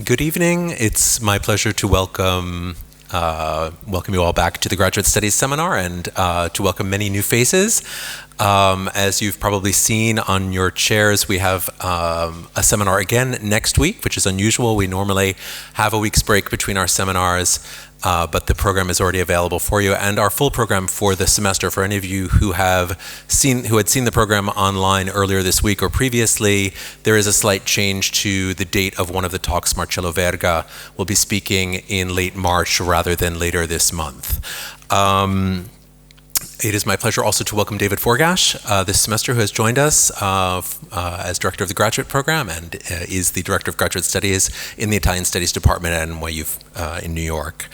Good evening. It's my pleasure to welcome you all back to the Graduate Studies Seminar and to welcome many new faces. As you've probably seen on your chairs, we have a seminar again next week, which is unusual. We normally have a week's break between our seminars, but the program is already available for you. And our full program for the semester, for any of you who had seen the program online earlier this week or previously, there is a slight change to the date of one of the talks. Marcello Verga will be speaking in late March rather than later this month. It is my pleasure also to welcome David Forgash this semester, who has joined us as Director of the Graduate Program and is the Director of Graduate Studies in the Italian Studies Department at NYU in New York.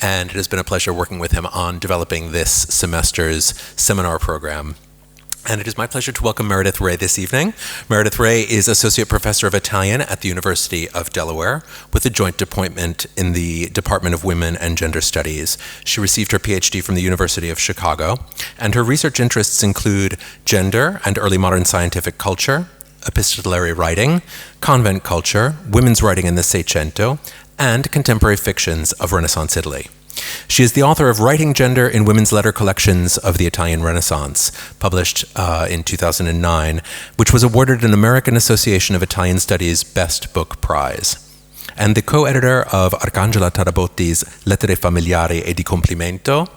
And it has been a pleasure working with him on developing this semester's seminar program. And it is my pleasure to welcome Meredith Ray this evening. Meredith Ray is Associate Professor of Italian at the University of Delaware with a joint appointment in the Department of Women and Gender Studies. She received her PhD from the University of Chicago, and her research interests include gender and early modern scientific culture, epistolary writing, convent culture, women's writing in the Seicento, and contemporary fictions of Renaissance Italy. She is the author of Writing Gender in Women's Letter Collections of the Italian Renaissance, published in 2009, which was awarded an American Association of Italian Studies Best Book Prize, and the co-editor of Arcangela Tarabotti's Lettere Familiari e di Complimento,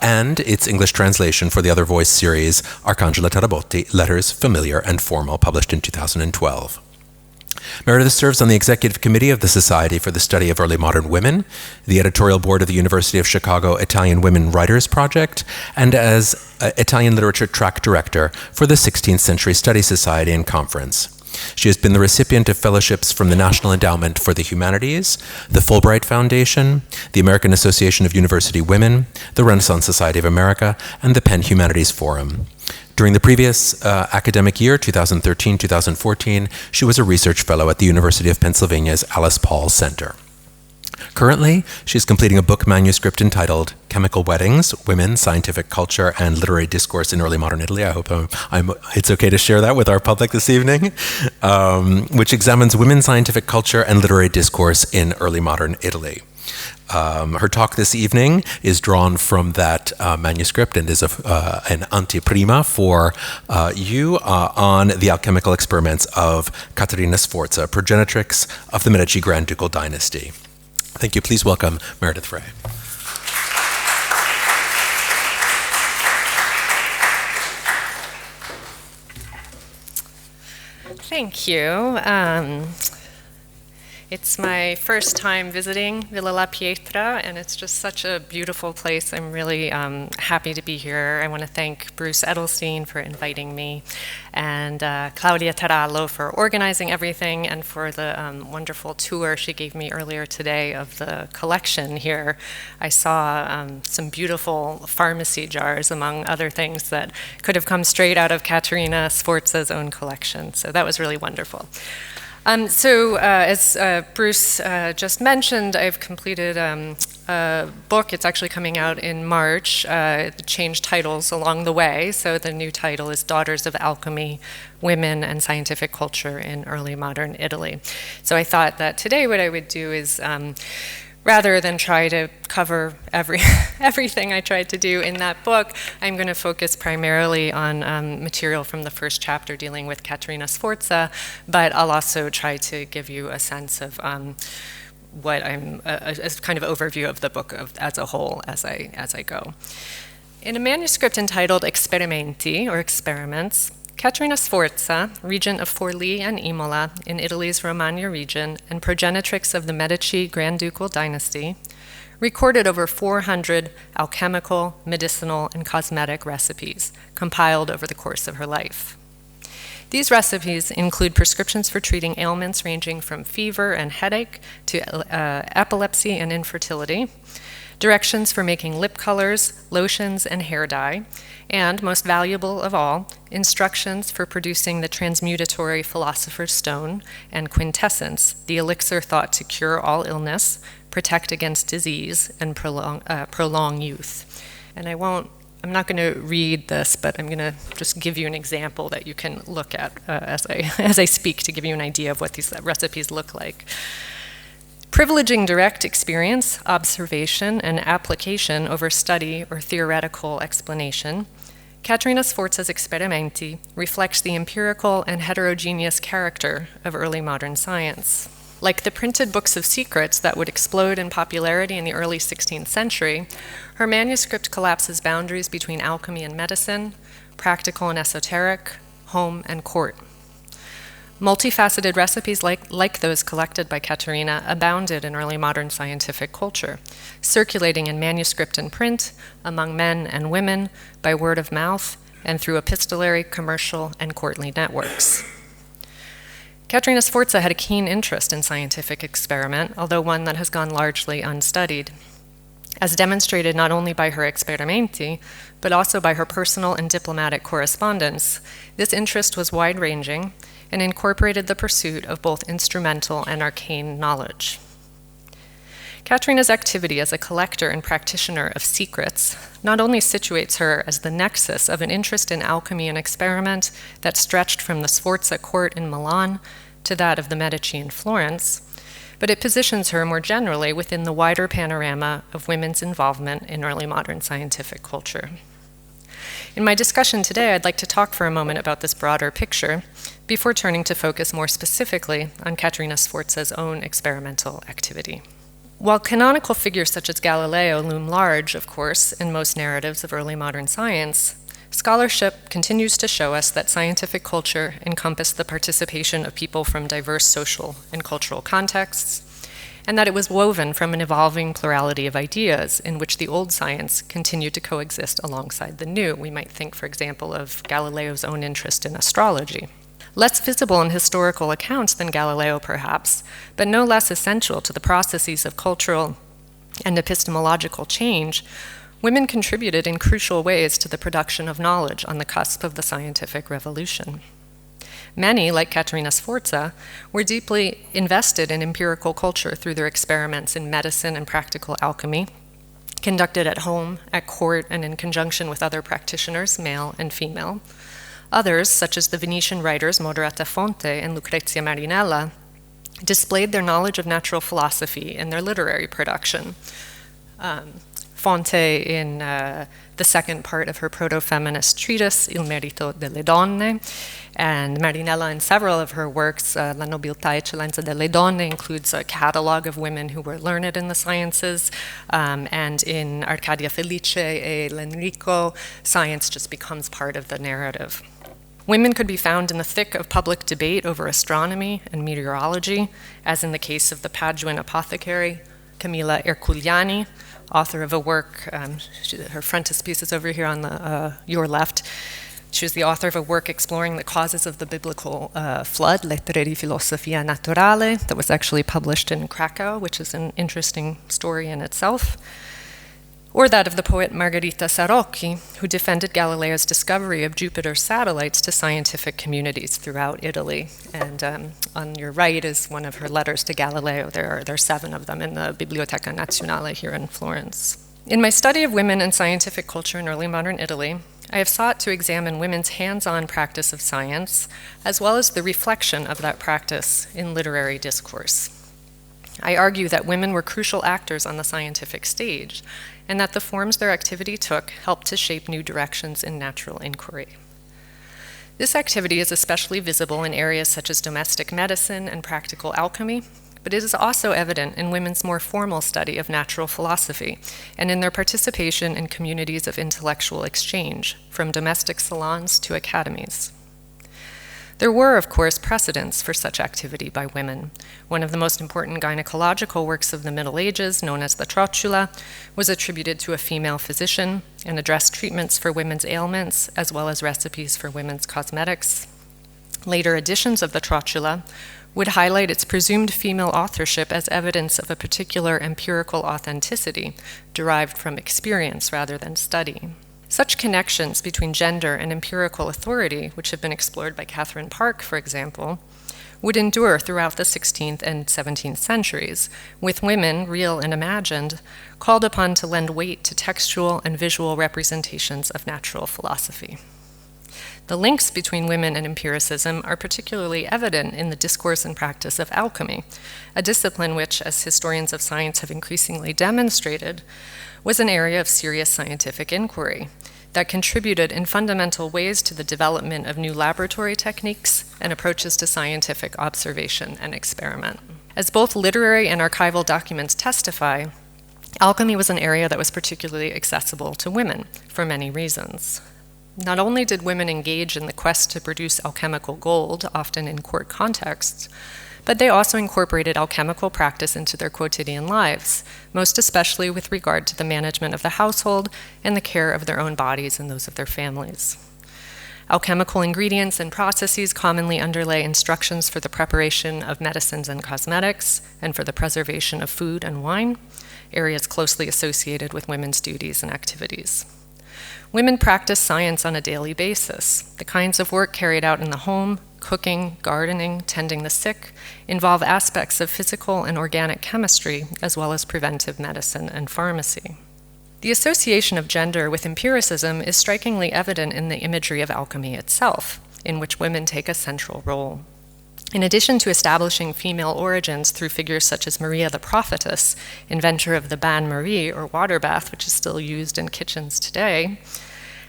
and its English translation for the Other Voice series, Arcangela Tarabotti, Letters Familiar and Formal, published in 2012. Meredith serves on the Executive Committee of the Society for the Study of Early Modern Women, the editorial board of the University of Chicago Italian Women Writers Project, and as Italian Literature Track Director for the 16th Century Study Society and Conference. She has been the recipient of fellowships from the National Endowment for the Humanities, the Fulbright Foundation, the American Association of University Women, the Renaissance Society of America, and the Penn Humanities Forum. During the previous academic year, 2013-2014, she was a research fellow at the University of Pennsylvania's Alice Paul Center. Currently, she's completing a book manuscript entitled Chemical Weddings, Women, Scientific Culture, and Literary Discourse in Early Modern Italy. I hope it's okay to share that with our public this evening, which examines women's scientific culture and literary discourse in early modern Italy. Her talk this evening is drawn from that manuscript and is an anteprima for you on the alchemical experiments of Caterina Sforza, progenitrix of the Medici Grand Ducal dynasty. Thank you. Please welcome Meredith Ray. Thank you. It's my first time visiting Villa La Pietra, and it's just such a beautiful place. I'm really happy to be here. I want to thank Bruce Edelstein for inviting me, and Claudia Tarallo for organizing everything, and for the wonderful tour she gave me earlier today of the collection here. I saw some beautiful pharmacy jars, among other things, that could have come straight out of Caterina Sforza's own collection, so that was really wonderful. As Bruce just mentioned, I've completed a book. It's actually coming out in March. It changed titles along the way. So the new title is Daughters of Alchemy, Women and Scientific Culture in Early Modern Italy. So I thought that today what I would do is, rather than try to cover everything I tried to do in that book, I'm going to focus primarily on material from the first chapter dealing with Caterina Sforza, but I'll also try to give you a sense of what a kind of overview of the book as a whole as I go. In a manuscript entitled Esperimenti, or Experiments, Caterina Sforza, regent of Forlì and Imola in Italy's Romagna region and progenitrix of the Medici Grand Ducal dynasty, recorded over 400 alchemical, medicinal, and cosmetic recipes compiled over the course of her life. These recipes include prescriptions for treating ailments ranging from fever and headache to epilepsy and infertility, directions for making lip colors, lotions, and hair dye, and, most valuable of all, instructions for producing the transmutatory philosopher's stone and quintessence, the elixir thought to cure all illness, protect against disease, and prolong youth. And I'm not going to read this, but I'm going to just give you an example that you can look at as I speak to give you an idea of what these recipes look like. Privileging direct experience, observation, and application over study or theoretical explanation, Caterina Sforza's experimenti reflects the empirical and heterogeneous character of early modern science. Like the printed books of secrets that would explode in popularity in the early 16th century, her manuscript collapses boundaries between alchemy and medicine, practical and esoteric, home and court. Multifaceted recipes like those collected by Caterina abounded in early modern scientific culture, circulating in manuscript and print among men and women by word of mouth and through epistolary, commercial, and courtly networks. Caterina Sforza had a keen interest in scientific experiment, although one that has gone largely unstudied, as demonstrated not only by her experimenti, but also by her personal and diplomatic correspondence. This interest was wide-ranging and incorporated the pursuit of both instrumental and arcane knowledge. Caterina's activity as a collector and practitioner of secrets not only situates her as the nexus of an interest in alchemy and experiment that stretched from the Sforza court in Milan to that of the Medici in Florence, but it positions her more generally within the wider panorama of women's involvement in early modern scientific culture. In my discussion today, I'd like to talk for a moment about this broader picture before turning to focus more specifically on Caterina Sforza's own experimental activity. While canonical figures such as Galileo loom large, of course, in most narratives of early modern science, scholarship continues to show us that scientific culture encompassed the participation of people from diverse social and cultural contexts, and that it was woven from an evolving plurality of ideas in which the old science continued to coexist alongside the new. We might think, for example, of Galileo's own interest in astrology. Less visible in historical accounts than Galileo, perhaps, but no less essential to the processes of cultural and epistemological change, women contributed in crucial ways to the production of knowledge on the cusp of the scientific revolution. Many, like Caterina Sforza, were deeply invested in empirical culture through their experiments in medicine and practical alchemy, conducted at home, at court, and in conjunction with other practitioners, male and female. Others, such as the Venetian writers Moderata Fonte and Lucrezia Marinella, displayed their knowledge of natural philosophy in their literary production. Fonte in the second part of her proto-feminist treatise, Il merito delle donne, and Marinella in several of her works, La nobiltà e eccellenza delle donne, includes a catalog of women who were learned in the sciences, and in Arcadia Felice e L'Enrico, science just becomes part of the narrative. Women could be found in the thick of public debate over astronomy and meteorology, as in the case of the Paduan apothecary, Camilla Erculiani, author of a work, her frontispiece is over here on your left. She was the author of a work exploring the causes of the biblical flood, Lettere di filosofia naturale, that was actually published in Krakow, which is an interesting story in itself. Or that of the poet Margherita Sarocchi, who defended Galileo's discovery of Jupiter's satellites to scientific communities throughout Italy. And on your right is one of her letters to Galileo. There are 7 of them in the Biblioteca Nazionale here in Florence. In my study of women and scientific culture in early modern Italy, I have sought to examine women's hands-on practice of science, as well as the reflection of that practice in literary discourse. I argue that women were crucial actors on the scientific stage, and that the forms their activity took helped to shape new directions in natural inquiry. This activity is especially visible in areas such as domestic medicine and practical alchemy, but it is also evident in women's more formal study of natural philosophy and in their participation in communities of intellectual exchange, from domestic salons to academies. There were, of course, precedents for such activity by women. One of the most important gynecological works of the Middle Ages, known as the Trocula, was attributed to a female physician and addressed treatments for women's ailments, as well as recipes for women's cosmetics. Later editions of the Trocula would highlight its presumed female authorship as evidence of a particular empirical authenticity derived from experience rather than study. Such connections between gender and empirical authority, which have been explored by Catherine Park, for example, would endure throughout the 16th and 17th centuries, with women, real and imagined, called upon to lend weight to textual and visual representations of natural philosophy. The links between women and empiricism are particularly evident in the discourse and practice of alchemy, a discipline which, as historians of science have increasingly demonstrated, was an area of serious scientific inquiry that contributed in fundamental ways to the development of new laboratory techniques and approaches to scientific observation and experiment. As both literary and archival documents testify, alchemy was an area that was particularly accessible to women for many reasons. Not only did women engage in the quest to produce alchemical gold, often in court contexts, but they also incorporated alchemical practice into their quotidian lives, most especially with regard to the management of the household and the care of their own bodies and those of their families. Alchemical ingredients and processes commonly underlay instructions for the preparation of medicines and cosmetics, and for the preservation of food and wine, areas closely associated with women's duties and activities. Women practice science on a daily basis. The kinds of work carried out in the home, cooking, gardening, tending the sick, involve aspects of physical and organic chemistry, as well as preventive medicine and pharmacy. The association of gender with empiricism is strikingly evident in the imagery of alchemy itself, in which women take a central role. In addition to establishing female origins through figures such as Maria the Prophetess, inventor of the bain-marie, or water bath, which is still used in kitchens today,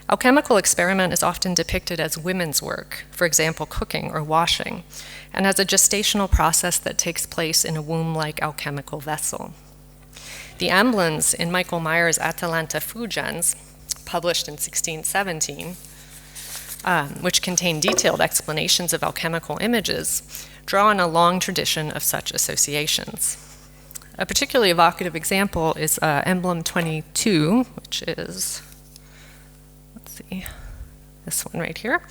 alchemical experiment is often depicted as women's work, for example, cooking or washing, and as a gestational process that takes place in a womb-like alchemical vessel. The emblems in Michael Meyer's Atalanta Fugens, published in 1617, which contain detailed explanations of alchemical images, draw on a long tradition of such associations. A particularly evocative example is emblem 22, which is, this one right here,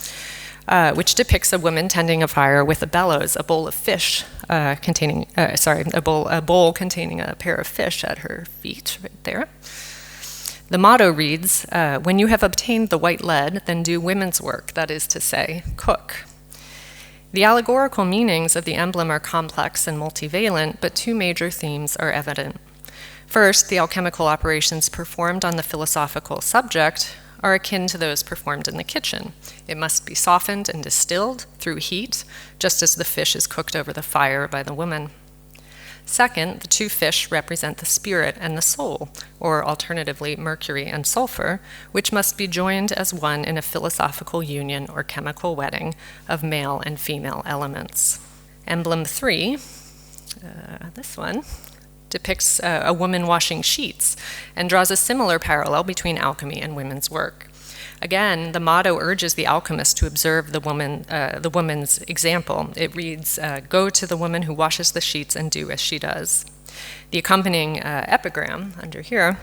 which depicts a woman tending a fire with a bellows, a bowl of fish a bowl containing a pair of fish at her feet, right there. The motto reads, when you have obtained the white lead, then do women's work, that is to say, cook. The allegorical meanings of the emblem are complex and multivalent, but two major themes are evident. First, the alchemical operations performed on the philosophical subject are akin to those performed in the kitchen. It must be softened and distilled through heat, just as the fish is cooked over the fire by the woman. Second, the two fish represent the spirit and the soul, or alternatively, mercury and sulfur, which must be joined as one in a philosophical union or chemical wedding of male and female elements. Emblem 3, this one, depicts a woman washing sheets and draws a similar parallel between alchemy and women's work. Again, the motto urges the alchemist to observe the woman's example. It reads, go to the woman who washes the sheets and do as she does. The accompanying epigram under here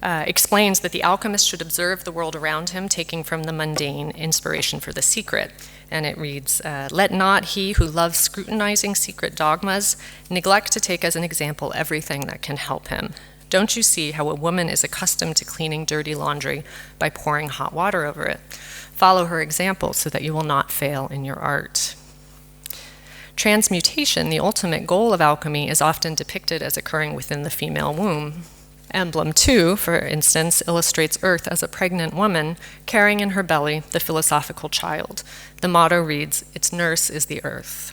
explains that the alchemist should observe the world around him, taking from the mundane inspiration for the secret. And it reads, let not he who loves scrutinizing secret dogmas neglect to take as an example everything that can help him. Don't you see how a woman is accustomed to cleaning dirty laundry by pouring hot water over it? Follow her example so that you will not fail in your art. Transmutation, the ultimate goal of alchemy, is often depicted as occurring within the female womb. Emblem 2, for instance, illustrates Earth as a pregnant woman carrying in her belly the philosophical child. The motto reads, its nurse is the earth.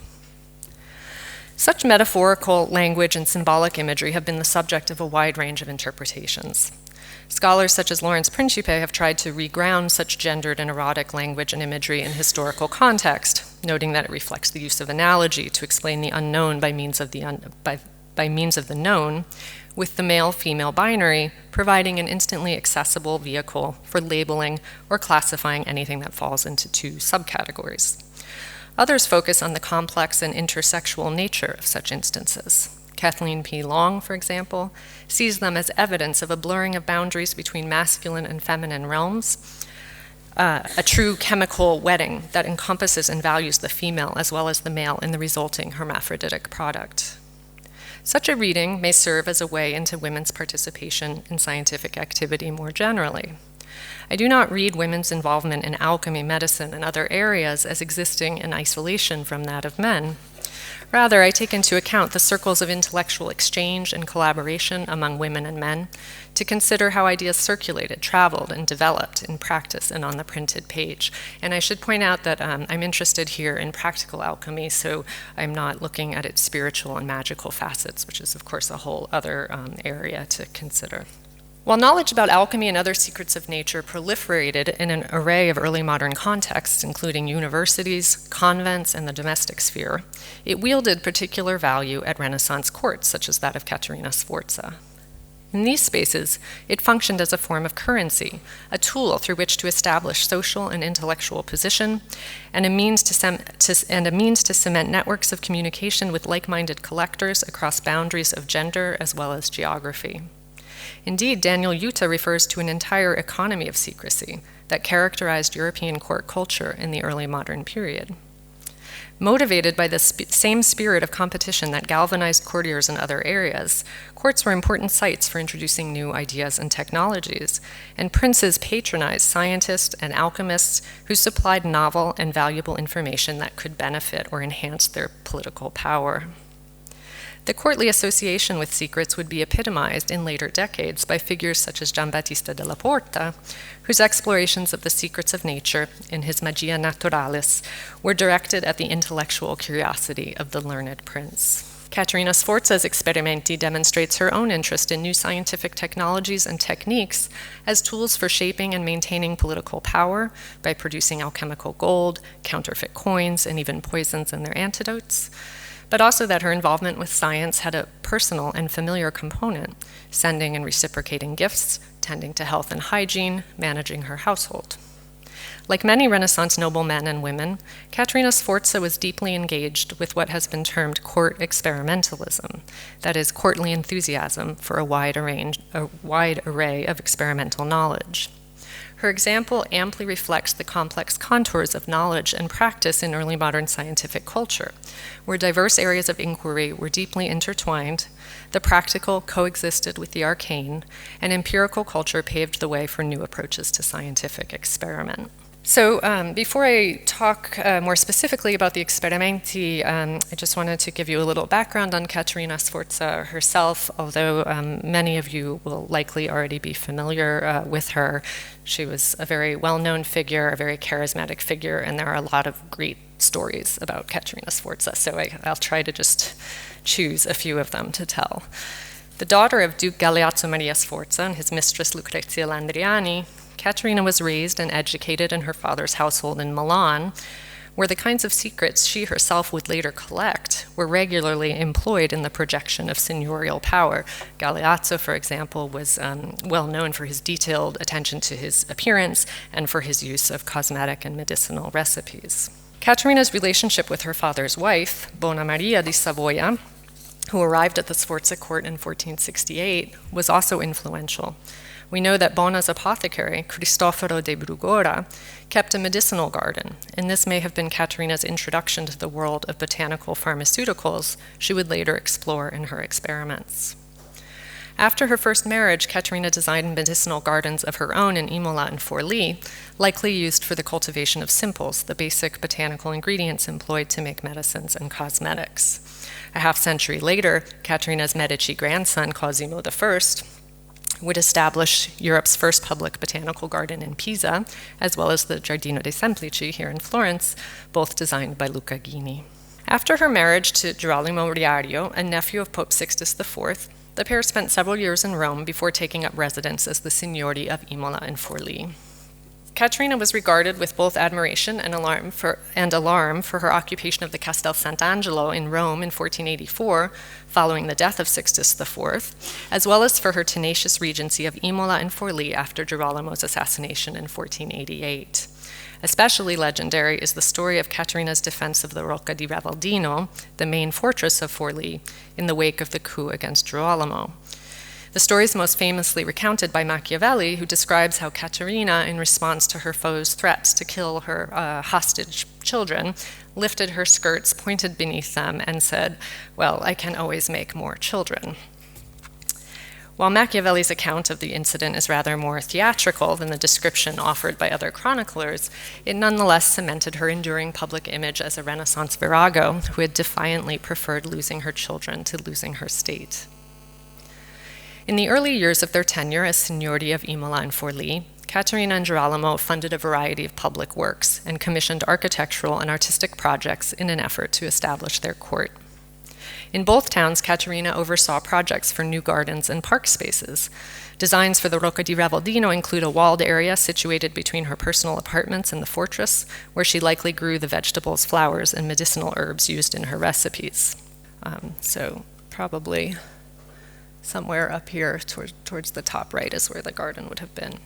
Such metaphorical language and symbolic imagery have been the subject of a wide range of interpretations. Scholars such as Lawrence Principe have tried to reground such gendered and erotic language and imagery in historical context, noting that it reflects the use of analogy to explain the unknown by means of the known, with the male-female binary providing an instantly accessible vehicle for labeling or classifying anything that falls into two subcategories. Others focus on the complex and intersexual nature of such instances. Kathleen P. Long, for example, sees them as evidence of a blurring of boundaries between masculine and feminine realms, a true chemical wedding that encompasses and values the female as well as the male in the resulting hermaphroditic product. Such a reading may serve as a way into women's participation in scientific activity more generally. I do not read women's involvement in alchemy, medicine, and other areas as existing in isolation from that of men. Rather, I take into account the circles of intellectual exchange and collaboration among women and men to consider how ideas circulated, traveled, and developed in practice and on the printed page. And I should point out that I'm interested here in practical alchemy, so I'm not looking at its spiritual and magical facets, which is, of course, a whole other area to consider. While knowledge about alchemy and other secrets of nature proliferated in an array of early modern contexts, including universities, convents, and the domestic sphere, it wielded particular value at Renaissance courts, such as that of Caterina Sforza. In these spaces, it functioned as a form of currency, a tool through which to establish social and intellectual position, and a means to cement networks of communication with like-minded collectors across boundaries of gender as well as geography. Indeed, Daniel Yuta refers to an entire economy of secrecy that characterized European court culture in the early modern period. Motivated by the same spirit of competition that galvanized courtiers in other areas, courts were important sites for introducing new ideas and technologies, and princes patronized scientists and alchemists who supplied novel and valuable information that could benefit or enhance their political power. The courtly association with secrets would be epitomized in later decades by figures such as Giambattista della Porta, whose explorations of the secrets of nature in his Magia Naturalis were directed at the intellectual curiosity of the learned prince. Caterina Sforza's Experimenti demonstrates her own interest in new scientific technologies and techniques as tools for shaping and maintaining political power by producing alchemical gold, counterfeit coins, and even poisons and their antidotes, but also that her involvement with science had a personal and familiar component, sending and reciprocating gifts, tending to health and hygiene, managing her household. Like many Renaissance noblemen and women, Caterina Sforza was deeply engaged with what has been termed court experimentalism, that is, courtly enthusiasm for a wide array of experimental knowledge. Her example amply reflects the complex contours of knowledge and practice in early modern scientific culture, where diverse areas of inquiry were deeply intertwined, the practical coexisted with the arcane, and empirical culture paved the way for new approaches to scientific experiment. So before I talk more specifically about the Experimenti, I just wanted to give you a little background on Caterina Sforza herself, although many of you will likely already be familiar with her. She was a very well-known figure, a very charismatic figure, and there are a lot of great stories about Caterina Sforza, so I'll try to just choose a few of them to tell. The daughter of Duke Galeazzo Maria Sforza and his mistress Lucrezia Landriani, Caterina was raised and educated in her father's household in Milan, where the kinds of secrets she herself would later collect were regularly employed in the projection of seigneurial power. Galeazzo, for example, was well known for his detailed attention to his appearance and for his use of cosmetic and medicinal recipes. Caterina's relationship with her father's wife, Bona Maria di Savoia, who arrived at the Sforza court in 1468, was also influential. We know that Bona's apothecary, Cristoforo de Brugora, kept a medicinal garden, and this may have been Caterina's introduction to the world of botanical pharmaceuticals she would later explore in her experiments. After her first marriage, Caterina designed medicinal gardens of her own in Imola and Forlì, likely used for the cultivation of simples, the basic botanical ingredients employed to make medicines and cosmetics. A half-century later, Caterina's Medici grandson, Cosimo I, would establish Europe's first public botanical garden in Pisa, as well as the Giardino dei Semplici here in Florence, both designed by Luca Ghini. After her marriage to Girolamo Riario, a nephew of Pope Sixtus IV, the pair spent several years in Rome before taking up residence as the Signori of Imola and Forlì. Caterina was regarded with both admiration and alarm for her occupation of the Castel Sant'Angelo in Rome in 1484, following the death of Sixtus IV, as well as for her tenacious regency of Imola and Forlì after Girolamo's assassination in 1488. Especially legendary is the story of Caterina's defense of the Rocca di Ravaldino, the main fortress of Forlì, in the wake of the coup against Girolamo. The story is most famously recounted by Machiavelli, who describes how Caterina, in response to her foe's threats to kill her hostage children, lifted her skirts, pointed beneath them, and said, "Well, I can always make more children." While Machiavelli's account of the incident is rather more theatrical than the description offered by other chroniclers, it nonetheless cemented her enduring public image as a Renaissance virago who had defiantly preferred losing her children to losing her state. In the early years of their tenure as Signori of Imola and Forlì, Caterina and Girolamo funded a variety of public works and commissioned architectural and artistic projects in an effort to establish their court. In both towns, Caterina oversaw projects for new gardens and park spaces. Designs for the Rocca di Ravaldino include a walled area situated between her personal apartments and the fortress, where she likely grew the vegetables, flowers, and medicinal herbs used in her recipes. So probably somewhere up here towards the top right is where the garden would have been.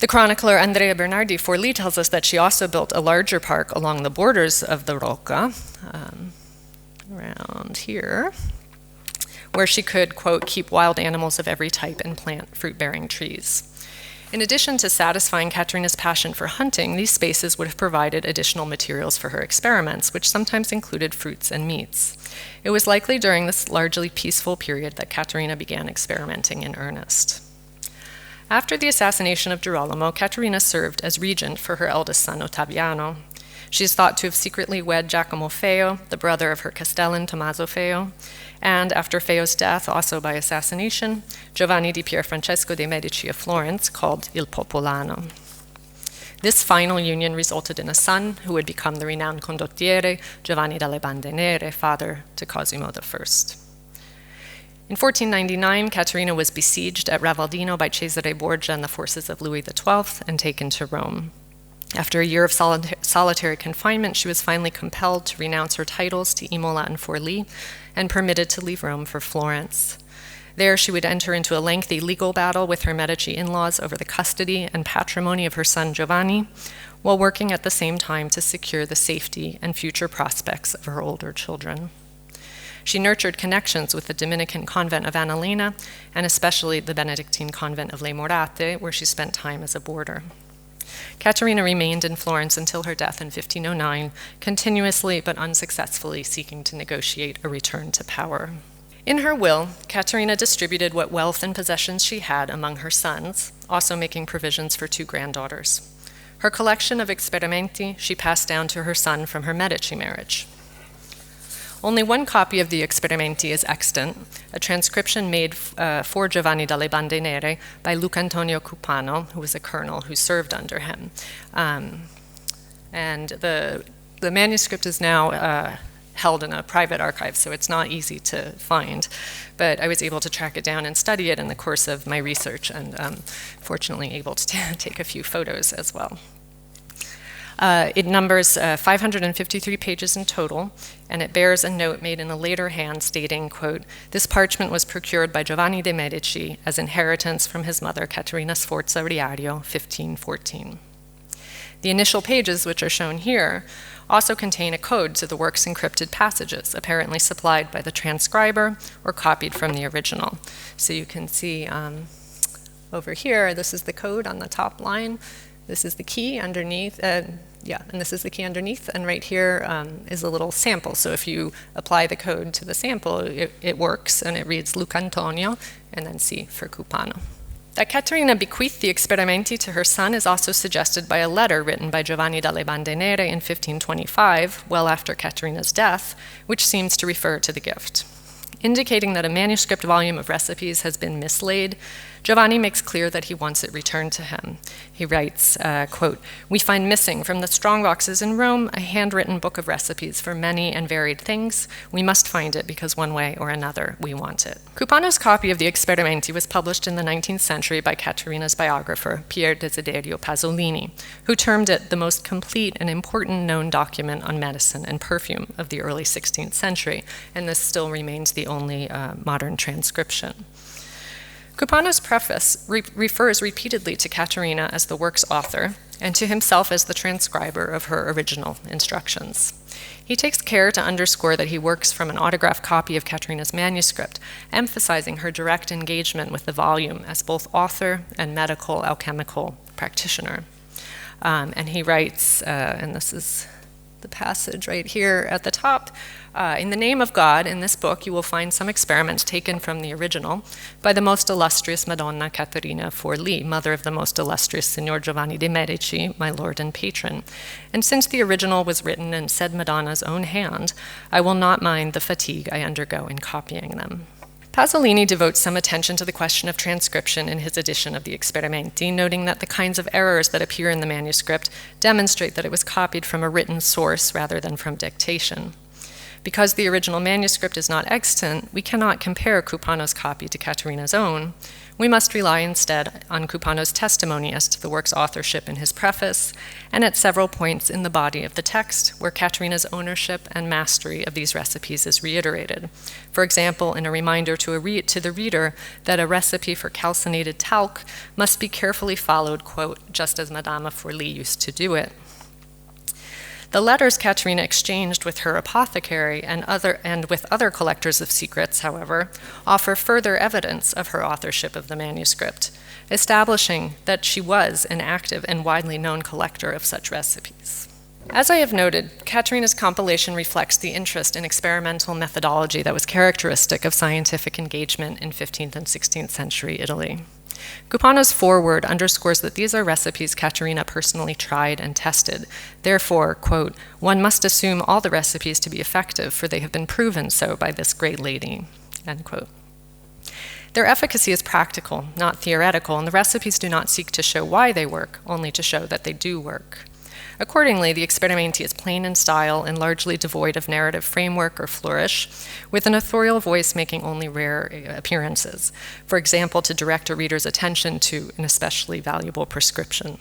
The chronicler Andrea Bernardi Forlì tells us that she also built a larger park along the borders of the Rocca, around here, where she could, quote, keep wild animals of every type and plant fruit-bearing trees. In addition to satisfying Caterina's passion for hunting, these spaces would have provided additional materials for her experiments, which sometimes included fruits and meats. It was likely during this largely peaceful period that Caterina began experimenting in earnest. After the assassination of Girolamo, Caterina served as regent for her eldest son, Ottaviano. She is thought to have secretly wed Giacomo Feo, the brother of her castellan Tommaso Feo, and after Feo's death, also by assassination, Giovanni di Pierfrancesco de' Medici of Florence, called Il Popolano. This final union resulted in a son who would become the renowned condottiere Giovanni dalle Bande Nere, father to Cosimo I. In 1499, Caterina was besieged at Ravaldino by Cesare Borgia and the forces of Louis XII and taken to Rome. After a year of solitary confinement, she was finally compelled to renounce her titles to Imola and Forlì and permitted to leave Rome for Florence. There, she would enter into a lengthy legal battle with her Medici in-laws over the custody and patrimony of her son Giovanni, while working at the same time to secure the safety and future prospects of her older children. She nurtured connections with the Dominican convent of Annalena, and especially the Benedictine convent of Le Morate, where she spent time as a boarder. Caterina remained in Florence until her death in 1509, continuously but unsuccessfully seeking to negotiate a return to power. In her will, Caterina distributed what wealth and possessions she had among her sons, also making provisions for 2 granddaughters. Her collection of experimenti she passed down to her son from her Medici marriage. Only one copy of the experimenti is extant, a transcription made for Giovanni dalle Bande Nere by Luca Antonio Cupano, who was a colonel who served under him. And the manuscript is now held in a private archive, so it's not easy to find. But I was able to track it down and study it in the course of my research, and fortunately able to take a few photos as well. It numbers 553 pages in total, and it bears a note made in a later hand stating, quote, "This parchment was procured by Giovanni de' Medici as inheritance from his mother Caterina Sforza Riario, 1514. The initial pages, which are shown here, also contain a code to the work's encrypted passages, apparently supplied by the transcriber or copied from the original. So you can see over here, this is the code on the top line. This is the key underneath, and this is the key underneath, and right here is a little sample. So if you apply the code to the sample, it works, and it reads Luca Antonio, and then C for Cupano. That Caterina bequeathed the experimenti to her son is also suggested by a letter written by Giovanni dalle Bande Nere in 1525, well after Caterina's death, which seems to refer to the gift. Indicating that a manuscript volume of recipes has been mislaid, Giovanni makes clear that he wants it returned to him. He writes, quote, "We find missing from the strong boxes in Rome a handwritten book of recipes for many and varied things. We must find it because one way or another we want it." Cupano's copy of the Experimenti was published in the 19th century by Caterina's biographer, Pier Desiderio Pasolini, who termed it the most complete and important known document on medicine and perfume of the early 16th century, and this still remains the only modern transcription. Cupano's preface refers repeatedly to Caterina as the work's author and to himself as the transcriber of her original instructions. He takes care to underscore that he works from an autographed copy of Caterina's manuscript, emphasizing her direct engagement with the volume as both author and medical alchemical practitioner. And he writes, and this is the passage right here at the top. In the name of God, in this book, you will find some experiments taken from the original by the most illustrious Madonna Caterina Forlì, mother of the most illustrious Signor Giovanni de' Medici, my lord and patron. And since the original was written in said Madonna's own hand, I will not mind the fatigue I undergo in copying them. Pasolini devotes some attention to the question of transcription in his edition of the Experimenti, noting that the kinds of errors that appear in the manuscript demonstrate that it was copied from a written source rather than from dictation. Because the original manuscript is not extant, we cannot compare Cupano's copy to Caterina's own. We must rely instead on Cupano's testimony as to the work's authorship in his preface, and at several points in the body of the text, where Caterina's ownership and mastery of these recipes is reiterated. For example, in a reminder to the reader that a recipe for calcinated talc must be carefully followed, quote, just as Madame Forlì used to do it. The letters Caterina exchanged with her apothecary and with other collectors of secrets, however, offer further evidence of her authorship of the manuscript, establishing that she was an active and widely known collector of such recipes. As I have noted, Caterina's compilation reflects the interest in experimental methodology that was characteristic of scientific engagement in 15th and 16th century Italy. Cupano's foreword underscores that these are recipes Caterina personally tried and tested. Therefore, quote, one must assume all the recipes to be effective, for they have been proven so by this great lady, end quote. Their efficacy is practical, not theoretical, and the recipes do not seek to show why they work, only to show that they do work. Accordingly, the Experimenti is plain in style and largely devoid of narrative framework or flourish, with an authorial voice making only rare appearances, for example, to direct a reader's attention to an especially valuable prescription.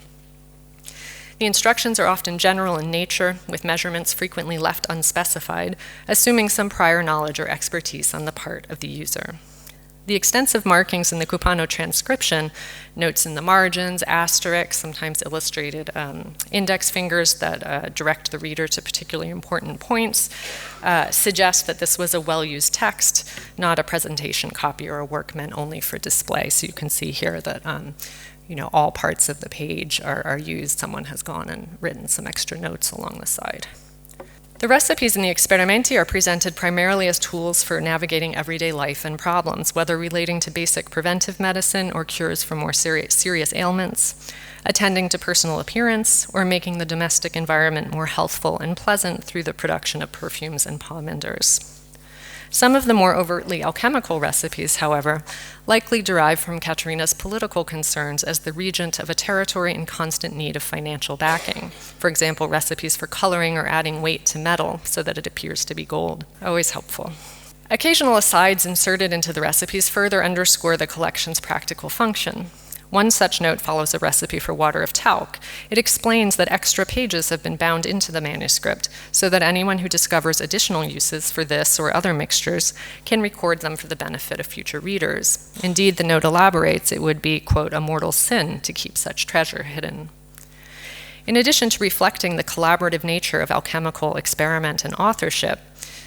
The instructions are often general in nature, with measurements frequently left unspecified, assuming some prior knowledge or expertise on the part of the user. The extensive markings in the Cupano transcription, notes in the margins, asterisks, sometimes illustrated index fingers that direct the reader to particularly important points, suggest that this was a well-used text, not a presentation copy or a work meant only for display. So you can see here that all parts of the page are used. Someone has gone and written some extra notes along the side. The recipes in the Experimenti are presented primarily as tools for navigating everyday life and problems, whether relating to basic preventive medicine or cures for more serious ailments, attending to personal appearance, or making the domestic environment more healthful and pleasant through the production of perfumes and pomanders. Some of the more overtly alchemical recipes, however, likely derive from Caterina's political concerns as the regent of a territory in constant need of financial backing. For example, recipes for coloring or adding weight to metal so that it appears to be gold. Always helpful. Occasional asides inserted into the recipes further underscore the collection's practical function. One such note follows a recipe for water of talc. It explains that extra pages have been bound into the manuscript so that anyone who discovers additional uses for this or other mixtures can record them for the benefit of future readers. Indeed, the note elaborates it would be, quote, a mortal sin to keep such treasure hidden. In addition to reflecting the collaborative nature of alchemical experiment and authorship,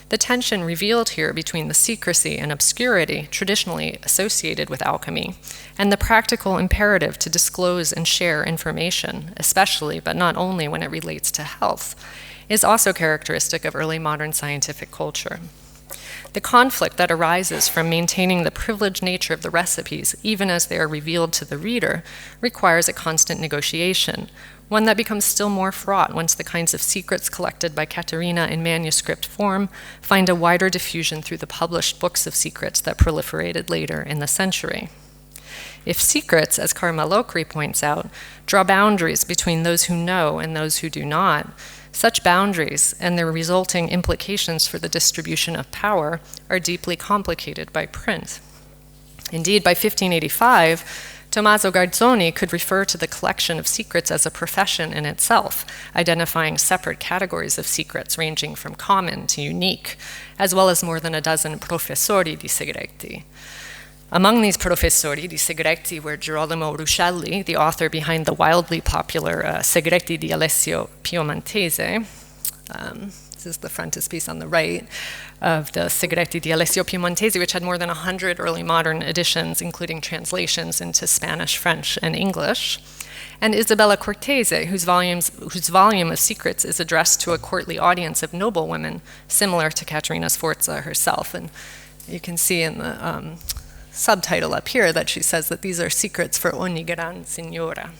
the tension revealed here between the secrecy and obscurity traditionally associated with alchemy and the practical imperative to disclose and share information, especially but not only when it relates to health, is also characteristic of early modern scientific culture. The conflict that arises from maintaining the privileged nature of the recipes, even as they are revealed to the reader, requires a constant negotiation, one that becomes still more fraught once the kinds of secrets collected by Caterina in manuscript form find a wider diffusion through the published books of secrets that proliferated later in the century. If secrets, as Carmalocri points out, draw boundaries between those who know and those who do not, such boundaries and their resulting implications for the distribution of power are deeply complicated by print. Indeed, by 1585, Tommaso Garzoni could refer to the collection of secrets as a profession in itself, identifying separate categories of secrets ranging from common to unique, as well as more than a dozen professori di segreti. Among these professori di segreti were Girolamo Ruscelli, the author behind the wildly popular Segreti di Alessio Piemontese, This is the frontispiece on the right of the Segreti di Alessio Piemontesi, which had more than 100 early modern editions, including translations into Spanish, French, and English. And Isabella Cortese, whose volume of secrets is addressed to a courtly audience of noblewomen, similar to Caterina Sforza herself. And you can see in the subtitle up here that she says that these are secrets for ogni gran signora.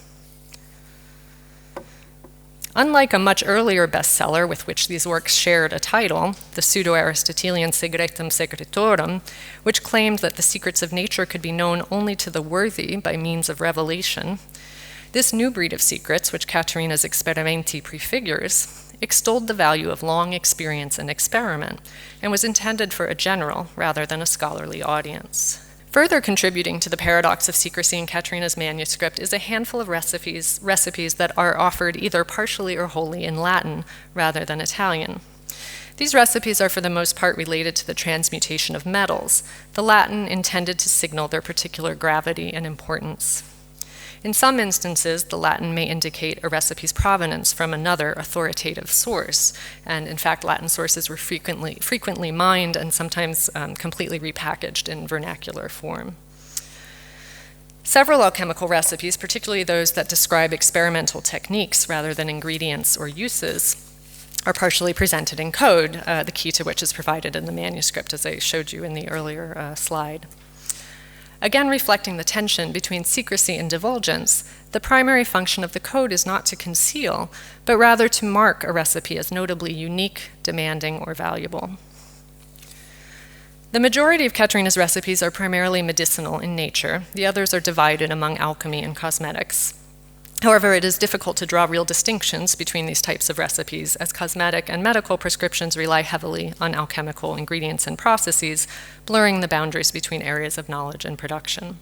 Unlike a much earlier bestseller with which these works shared a title, the pseudo-Aristotelian Segretum Secretorum, which claimed that the secrets of nature could be known only to the worthy by means of revelation, this new breed of secrets, which Caterina's Experimenti prefigures, extolled the value of long experience and experiment, and was intended for a general rather than a scholarly audience. Further contributing to the paradox of secrecy in Caterina's manuscript is a handful of recipes that are offered either partially or wholly in Latin rather than Italian. These recipes are for the most part related to the transmutation of metals, the Latin intended to signal their particular gravity and importance. In some instances, the Latin may indicate a recipe's provenance from another authoritative source, and in fact, Latin sources were frequently mined and sometimes completely repackaged in vernacular form. Several alchemical recipes, particularly those that describe experimental techniques rather than ingredients or uses, are partially presented in code, the key to which is provided in the manuscript, as I showed you in the earlier slide. Again, reflecting the tension between secrecy and divulgence, the primary function of the code is not to conceal, but rather to mark a recipe as notably unique, demanding, or valuable. The majority of Caterina's recipes are primarily medicinal in nature. The others are divided among alchemy and cosmetics. However, it is difficult to draw real distinctions between these types of recipes, as cosmetic and medical prescriptions rely heavily on alchemical ingredients and processes, blurring the boundaries between areas of knowledge and production.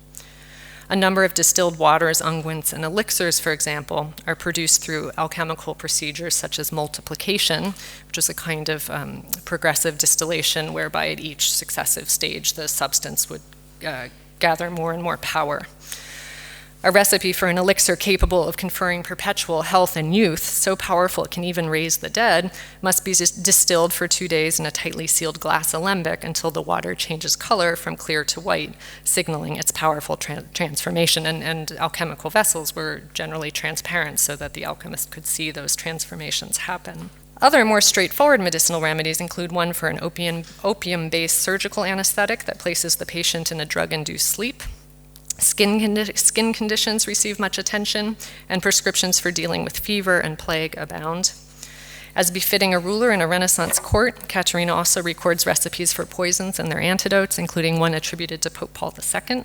A number of distilled waters, unguents, and elixirs, for example, are produced through alchemical procedures such as multiplication, which is a kind of progressive distillation whereby at each successive stage the substance would gather more and more power. A recipe for an elixir capable of conferring perpetual health and youth, so powerful it can even raise the dead, must be distilled for 2 days in a tightly sealed glass alembic until the water changes color from clear to white, signaling its powerful transformation. And alchemical vessels were generally transparent so that the alchemist could see those transformations happen. Other more straightforward medicinal remedies include one for an opium-based surgical anesthetic that places the patient in a drug-induced sleep. Skin conditions receive much attention, and prescriptions for dealing with fever and plague abound. As befitting a ruler in a Renaissance court, Caterina also records recipes for poisons and their antidotes, including one attributed to Pope Paul II.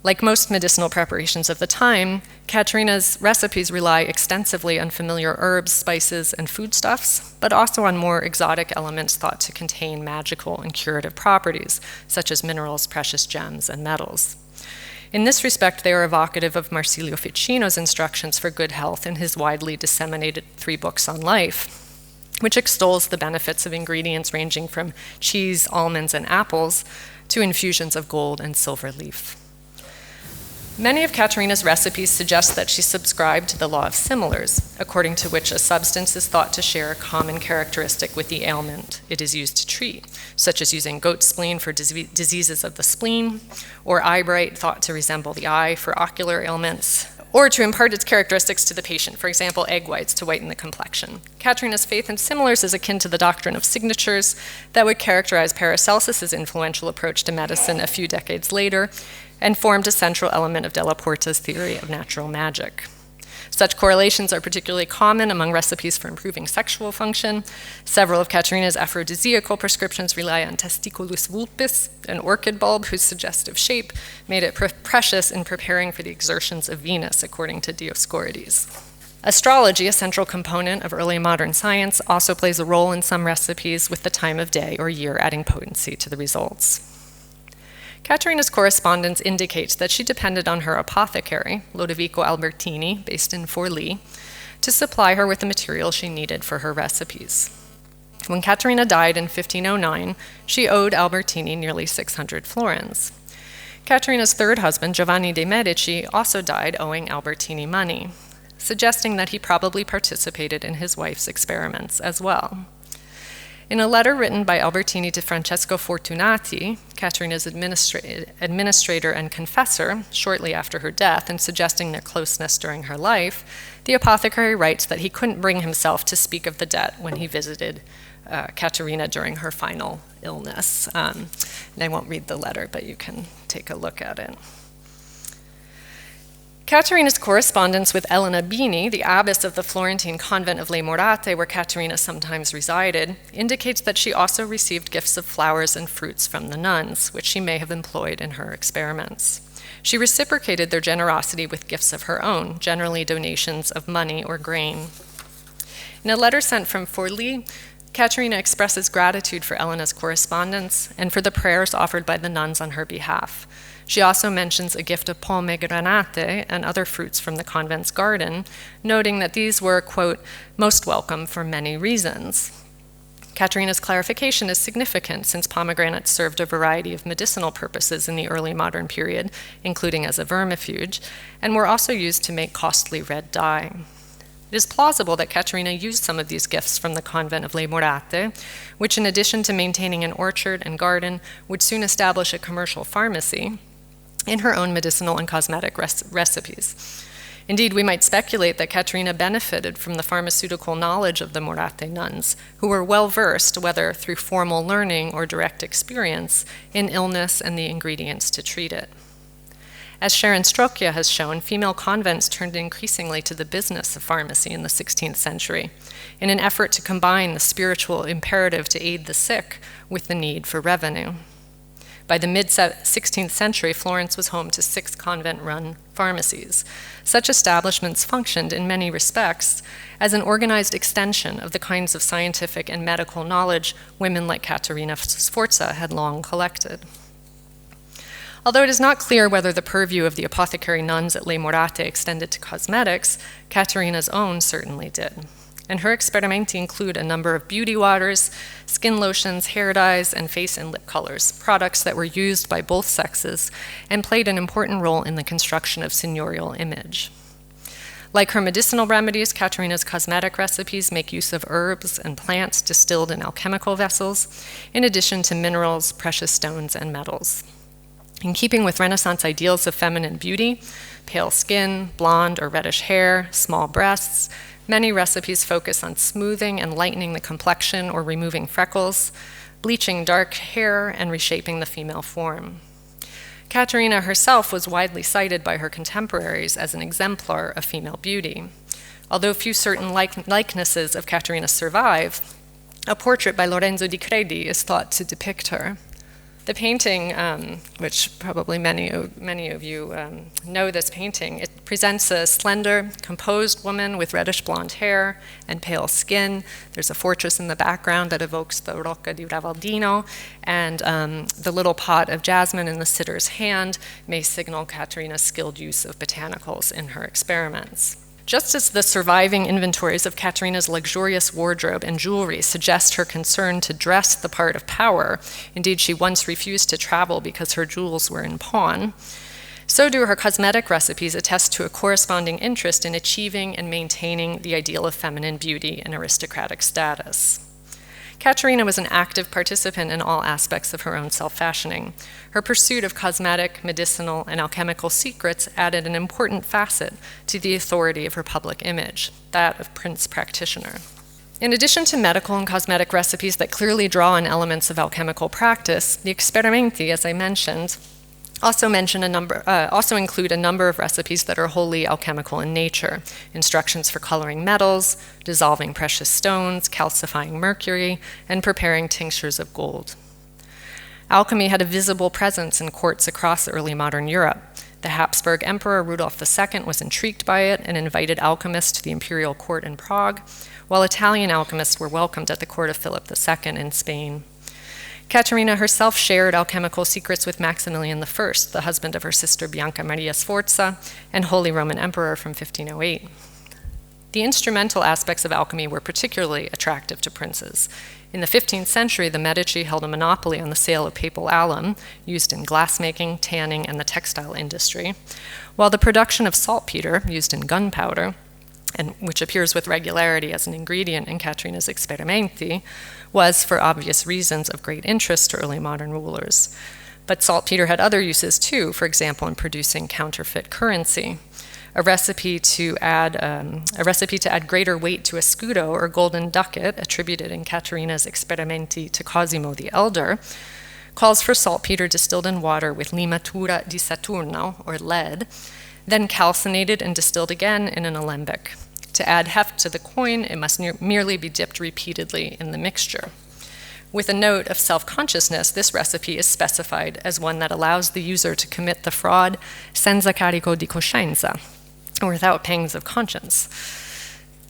Like most medicinal preparations of the time, Caterina's recipes rely extensively on familiar herbs, spices, and foodstuffs, but also on more exotic elements thought to contain magical and curative properties, such as minerals, precious gems, and metals. In this respect, they are evocative of Marsilio Ficino's instructions for good health in his widely disseminated 3 books on life, which extols the benefits of ingredients ranging from cheese, almonds, and apples to infusions of gold and silver leaf. Many of Caterina's recipes suggest that she subscribed to the law of similars, according to which a substance is thought to share a common characteristic with the ailment it is used to treat, such as using goat spleen for diseases of the spleen, or eyebright thought to resemble the eye for ocular ailments, or to impart its characteristics to the patient, for example, egg whites to whiten the complexion. Caterina's faith in similars is akin to the doctrine of signatures that would characterize Paracelsus's influential approach to medicine a few decades later, and formed a central element of Della Porta's theory of natural magic. Such correlations are particularly common among recipes for improving sexual function. Several of Caterina's aphrodisiacal prescriptions rely on testiculus vulpis, an orchid bulb whose suggestive shape made it precious in preparing for the exertions of Venus, according to Dioscorides. Astrology, a central component of early modern science, also plays a role in some recipes, with the time of day or year adding potency to the results. Caterina's correspondence indicates that she depended on her apothecary, Lodovico Albertini, based in Forlì, to supply her with the material she needed for her recipes. When Caterina died in 1509, she owed Albertini nearly 600 florins. Caterina's third husband, Giovanni de' Medici, also died owing Albertini money, suggesting that he probably participated in his wife's experiments as well. In a letter written by Albertini to Francesco Fortunati, Caterina's administrator and confessor, shortly after her death and suggesting their closeness during her life, the apothecary writes that he couldn't bring himself to speak of the debt when he visited Caterina during her final illness. And I won't read the letter, but you can take a look at it. Caterina's correspondence with Elena Bini, the abbess of the Florentine convent of Le Morate, where Caterina sometimes resided, indicates that she also received gifts of flowers and fruits from the nuns, which she may have employed in her experiments. She reciprocated their generosity with gifts of her own, generally donations of money or grain. In a letter sent from Forlì, Caterina expresses gratitude for Elena's correspondence and for the prayers offered by the nuns on her behalf. She also mentions a gift of pomegranate and other fruits from the convent's garden, noting that these were, quote, most welcome for many reasons. Caterina's clarification is significant since pomegranates served a variety of medicinal purposes in the early modern period, including as a vermifuge, and were also used to make costly red dye. It is plausible that Caterina used some of these gifts from the convent of Le Morate, which in addition to maintaining an orchard and garden, would soon establish a commercial pharmacy, in her own medicinal and cosmetic recipes. Indeed, we might speculate that Caterina benefited from the pharmaceutical knowledge of the Morate nuns, who were well versed, whether through formal learning or direct experience, in illness and the ingredients to treat it. As Sharon Strocchia has shown, female convents turned increasingly to the business of pharmacy in the 16th century, in an effort to combine the spiritual imperative to aid the sick with the need for revenue. By the mid-16th century, Florence was home to 6 convent-run pharmacies. Such establishments functioned, in many respects, as an organized extension of the kinds of scientific and medical knowledge women like Caterina Sforza had long collected. Although it is not clear whether the purview of the apothecary nuns at Le Morate extended to cosmetics, Caterina's own certainly did. And her experimenti include a number of beauty waters, skin lotions, hair dyes, and face and lip colors, products that were used by both sexes and played an important role in the construction of seigneurial image. Like her medicinal remedies, Caterina's cosmetic recipes make use of herbs and plants distilled in alchemical vessels, in addition to minerals, precious stones, and metals. In keeping with Renaissance ideals of feminine beauty, pale skin, blonde or reddish hair, small breasts, many recipes focus on smoothing and lightening the complexion or removing freckles, bleaching dark hair, and reshaping the female form. Caterina herself was widely cited by her contemporaries as an exemplar of female beauty. Although few certain likenesses of Caterina survive, a portrait by Lorenzo di Credi is thought to depict her. The painting, which probably many of you know this painting, it presents a slender, composed woman with reddish blonde hair and pale skin. There's a fortress in the background that evokes the Rocca di Ravaldino, and the little pot of jasmine in the sitter's hand may signal Caterina's skilled use of botanicals in her experiments. Just as the surviving inventories of Caterina's luxurious wardrobe and jewelry suggest her concern to dress the part of power, indeed she once refused to travel because her jewels were in pawn, so do her cosmetic recipes attest to a corresponding interest in achieving and maintaining the ideal of feminine beauty and aristocratic status. Caterina was an active participant in all aspects of her own self-fashioning. Her pursuit of cosmetic, medicinal, and alchemical secrets added an important facet to the authority of her public image, that of prince practitioner. In addition to medical and cosmetic recipes that clearly draw on elements of alchemical practice, the experimenti, as I mentioned, also include a number of recipes that are wholly alchemical in nature: instructions for coloring metals, dissolving precious stones, calcifying mercury, and preparing tinctures of gold. Alchemy had a visible presence in courts across early modern Europe. The Habsburg Emperor Rudolf II was intrigued by it and invited alchemists to the imperial court in Prague, while Italian alchemists were welcomed at the court of Philip II in Spain. Caterina herself shared alchemical secrets with Maximilian I, the husband of her sister Bianca Maria Sforza and Holy Roman Emperor from 1508. The instrumental aspects of alchemy were particularly attractive to princes. In the 15th century, the Medici held a monopoly on the sale of papal alum, used in glassmaking, tanning, and the textile industry, while the production of saltpeter, used in gunpowder, and which appears with regularity as an ingredient in Caterina's experimenti, was, for obvious reasons, of great interest to early modern rulers. But saltpeter had other uses too, for example, in producing counterfeit currency. A recipe to add greater weight to a scudo or golden ducat, attributed in Caterina's experimenti to Cosimo the Elder, calls for saltpeter distilled in water with limatura di Saturno, or lead, then calcinated and distilled again in an alembic. To add heft to the coin, it must merely be dipped repeatedly in the mixture. With a note of self-consciousness, this recipe is specified as one that allows the user to commit the fraud senza carico di coscienza, or without pangs of conscience.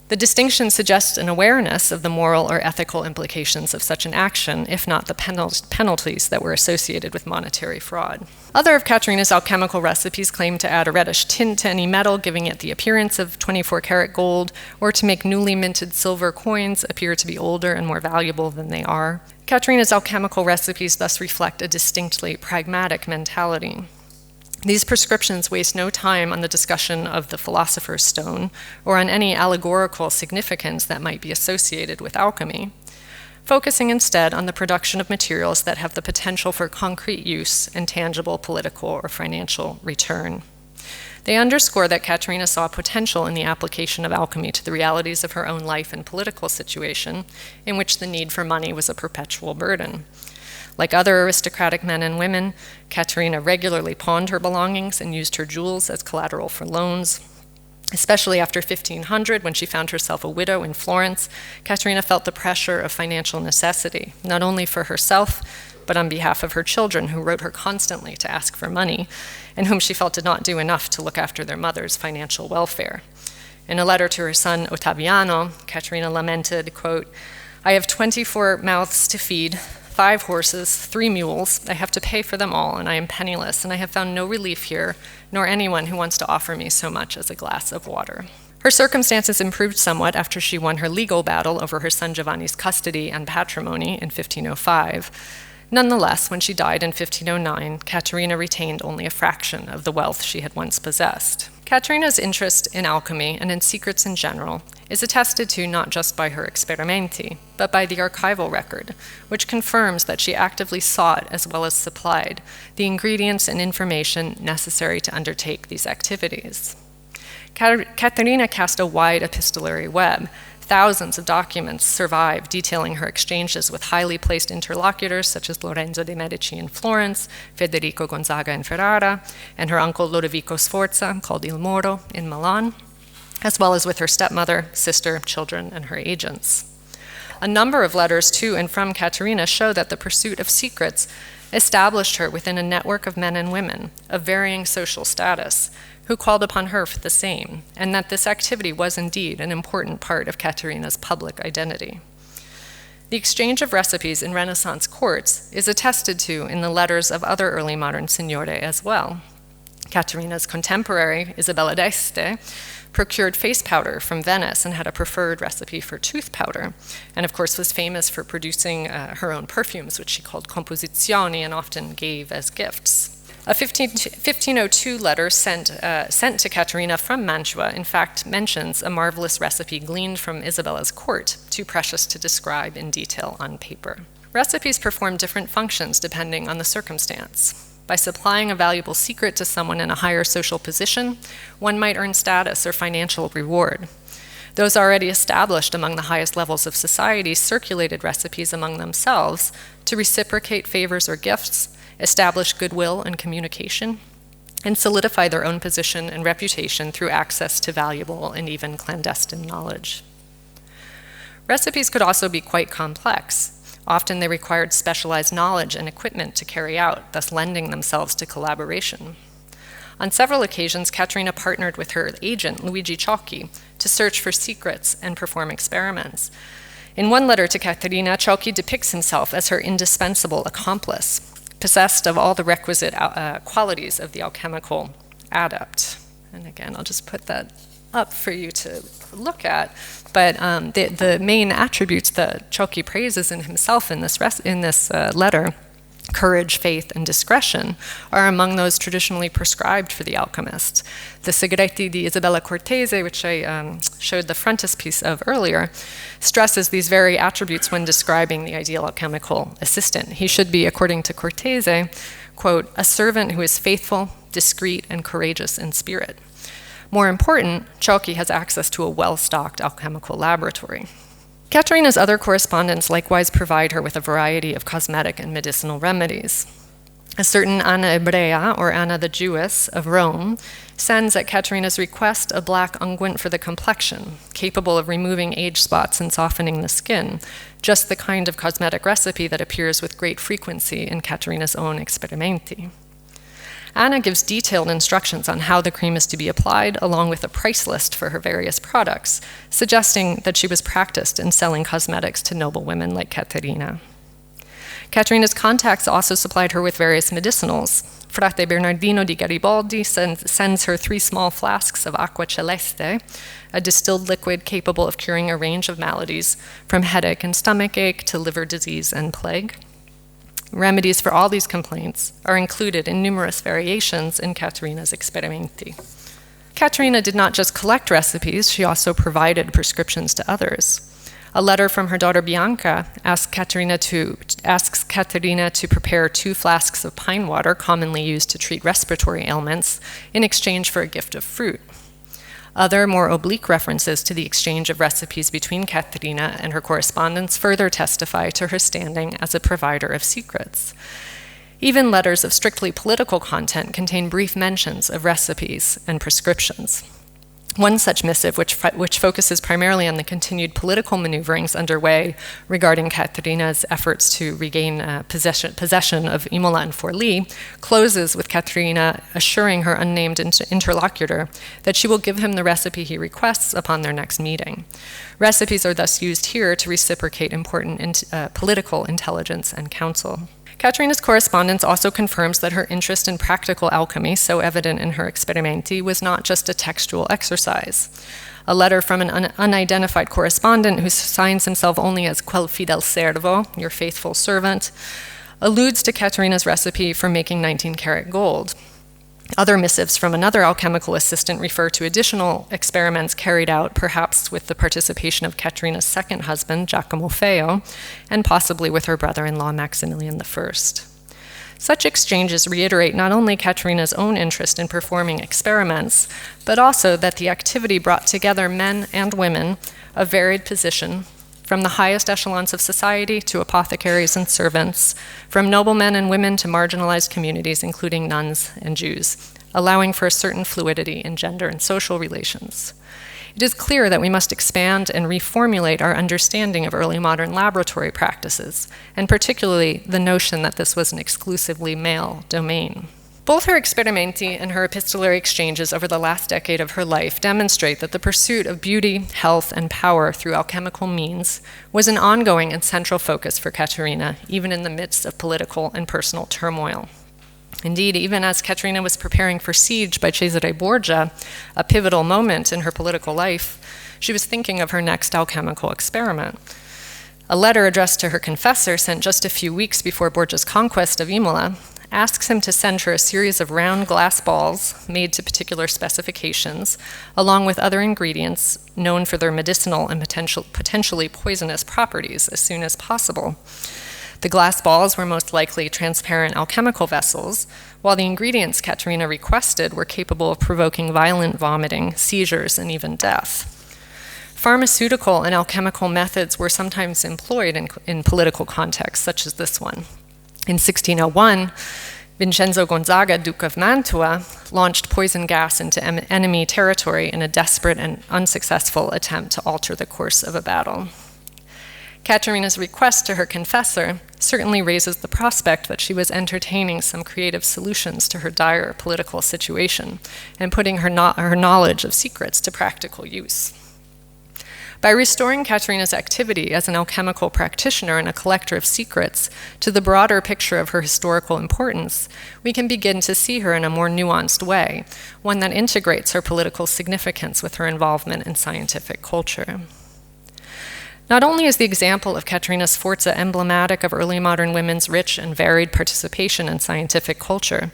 The distinction suggests an awareness of the moral or ethical implications of such an action, if not the penalties that were associated with monetary fraud. Other of Caterina's alchemical recipes claim to add a reddish tint to any metal, giving it the appearance of 24-karat gold, or to make newly minted silver coins appear to be older and more valuable than they are. Caterina's alchemical recipes thus reflect a distinctly pragmatic mentality. These prescriptions waste no time on the discussion of the philosopher's stone or on any allegorical significance that might be associated with alchemy, focusing instead on the production of materials that have the potential for concrete use and tangible political or financial return. They underscore that Caterina saw potential in the application of alchemy to the realities of her own life and political situation, in which the need for money was a perpetual burden. Like other aristocratic men and women, Caterina regularly pawned her belongings and used her jewels as collateral for loans. Especially after 1500, when she found herself a widow in Florence, Caterina felt the pressure of financial necessity, not only for herself, but on behalf of her children, who wrote her constantly to ask for money, and whom she felt did not do enough to look after their mother's financial welfare. In a letter to her son Ottaviano, Caterina lamented, quote, "I have 24 mouths to feed, 5 horses, 3 mules. I have to pay for them all, and I am penniless, and I have found no relief here, nor anyone who wants to offer me so much as a glass of water." Her circumstances improved somewhat after she won her legal battle over her son Giovanni's custody and patrimony in 1505. Nonetheless, when she died in 1509, Caterina retained only a fraction of the wealth she had once possessed. Caterina's interest in alchemy and in secrets in general is attested to not just by her experimenti, but by the archival record, which confirms that she actively sought, as well as supplied, the ingredients and information necessary to undertake these activities. Caterina cast a wide epistolary web. Thousands of documents survive detailing her exchanges with highly placed interlocutors such as Lorenzo de' Medici in Florence, Federico Gonzaga in Ferrara, and her uncle Lodovico Sforza, called Il Moro, in Milan, as well as with her stepmother, sister, children, and her agents. A number of letters to and from Caterina show that the pursuit of secrets established her within a network of men and women of varying social status, who called upon her for the same, and that this activity was indeed an important part of Caterina's public identity. The exchange of recipes in Renaissance courts is attested to in the letters of other early modern signore as well. Caterina's contemporary, Isabella d'Este, procured face powder from Venice and had a preferred recipe for tooth powder, and of course was famous for producing her own perfumes, which she called composizioni and often gave as gifts. A 1502 letter sent to Caterina from Mantua, in fact, mentions a marvelous recipe gleaned from Isabella's court, too precious to describe in detail on paper. Recipes perform different functions depending on the circumstance. By supplying a valuable secret to someone in a higher social position, one might earn status or financial reward. Those already established among the highest levels of society circulated recipes among themselves to reciprocate favors or gifts, establish goodwill and communication, and solidify their own position and reputation through access to valuable and even clandestine knowledge. Recipes could also be quite complex. Often they required specialized knowledge and equipment to carry out, thus lending themselves to collaboration. On several occasions, Caterina partnered with her agent, Luigi Ciocchi, to search for secrets and perform experiments. In one letter to Caterina, Ciocchi depicts himself as her indispensable accomplice, possessed of all the requisite qualities of the alchemical adept. And again, I'll just put that up for you to look at. But the main attributes that Ciocchi praises in himself in this letter courage, faith, and discretion are among those traditionally prescribed for the alchemist. The Segreti di Isabella Cortese, which I showed the frontispiece of earlier, stresses these very attributes when describing the ideal alchemical assistant. He should be, according to Cortese, quote, a servant who is faithful, discreet, and courageous in spirit. More important, Ciocchi has access to a well-stocked alchemical laboratory. Caterina's other correspondents likewise provide her with a variety of cosmetic and medicinal remedies. A certain Anna Ebrea, or Anna the Jewess, of Rome, sends at Caterina's request a black unguent for the complexion, capable of removing age spots and softening the skin, just the kind of cosmetic recipe that appears with great frequency in Caterina's own Experimenti. Anna gives detailed instructions on how the cream is to be applied, along with a price list for her various products, suggesting that she was practiced in selling cosmetics to noble women like Caterina. Caterina's contacts also supplied her with various medicinals. Frate Bernardino di Garibaldi sends her 3 small flasks of aqua celeste, a distilled liquid capable of curing a range of maladies, from headache and stomachache to liver disease and plague. Remedies for all these complaints are included in numerous variations in Caterina's Experimenti. Caterina did not just collect recipes, she also provided prescriptions to others. A letter from her daughter Bianca asks Caterina to prepare 2 flasks of pine water, commonly used to treat respiratory ailments, in exchange for a gift of fruit. Other, more oblique references to the exchange of recipes between Caterina and her correspondents further testify to her standing as a provider of secrets. Even letters of strictly political content contain brief mentions of recipes and prescriptions. One such missive, which focuses primarily on the continued political maneuverings underway regarding Caterina's efforts to regain possession of Imola and Forlì, closes with Caterina assuring her unnamed interlocutor that she will give him the recipe he requests upon their next meeting. Recipes are thus used here to reciprocate important political intelligence and counsel. Caterina's correspondence also confirms that her interest in practical alchemy, so evident in her Experimenti, was not just a textual exercise. A letter from an unidentified correspondent who signs himself only as quel fidel servo, your faithful servant, alludes to Caterina's recipe for making 19-karat gold. Other missives from another alchemical assistant refer to additional experiments carried out, perhaps with the participation of Caterina's second husband, Giacomo Feo, and possibly with her brother-in-law, Maximilian I. Such exchanges reiterate not only Caterina's own interest in performing experiments, but also that the activity brought together men and women of varied position, from the highest echelons of society to apothecaries and servants, from noblemen and women to marginalized communities, including nuns and Jews, allowing for a certain fluidity in gender and social relations. It is clear that we must expand and reformulate our understanding of early modern laboratory practices, and particularly the notion that this was an exclusively male domain. Both her Experimenti and her epistolary exchanges over the last decade of her life demonstrate that the pursuit of beauty, health, and power through alchemical means was an ongoing and central focus for Caterina, even in the midst of political and personal turmoil. Indeed, even as Caterina was preparing for siege by Cesare Borgia, a pivotal moment in her political life, she was thinking of her next alchemical experiment. A letter addressed to her confessor, sent just a few weeks before Borgia's conquest of Imola, asks him to send her a series of round glass balls made to particular specifications, along with other ingredients known for their medicinal and potentially poisonous properties as soon as possible. The glass balls were most likely transparent alchemical vessels, while the ingredients Caterina requested were capable of provoking violent vomiting, seizures, and even death. Pharmaceutical and alchemical methods were sometimes employed in political contexts, such as this one. In 1601, Vincenzo Gonzaga, Duke of Mantua, launched poison gas into enemy territory in a desperate and unsuccessful attempt to alter the course of a battle. Caterina's request to her confessor certainly raises the prospect that she was entertaining some creative solutions to her dire political situation and putting her knowledge of secrets to practical use. By restoring Caterina's activity as an alchemical practitioner and a collector of secrets to the broader picture of her historical importance, we can begin to see her in a more nuanced way, one that integrates her political significance with her involvement in scientific culture. Not only is the example of Caterina Sforza emblematic of early modern women's rich and varied participation in scientific culture,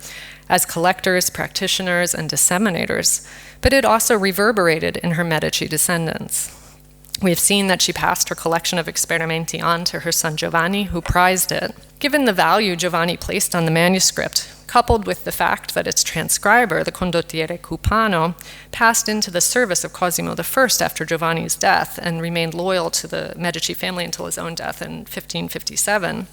as collectors, practitioners, and disseminators, but it also reverberated in her Medici descendants. We have seen that she passed her collection of experimenti on to her son Giovanni, who prized it. Given the value Giovanni placed on the manuscript, coupled with the fact that its transcriber, the condottiere Cupano, passed into the service of Cosimo I after Giovanni's death and remained loyal to the Medici family until his own death in 1557,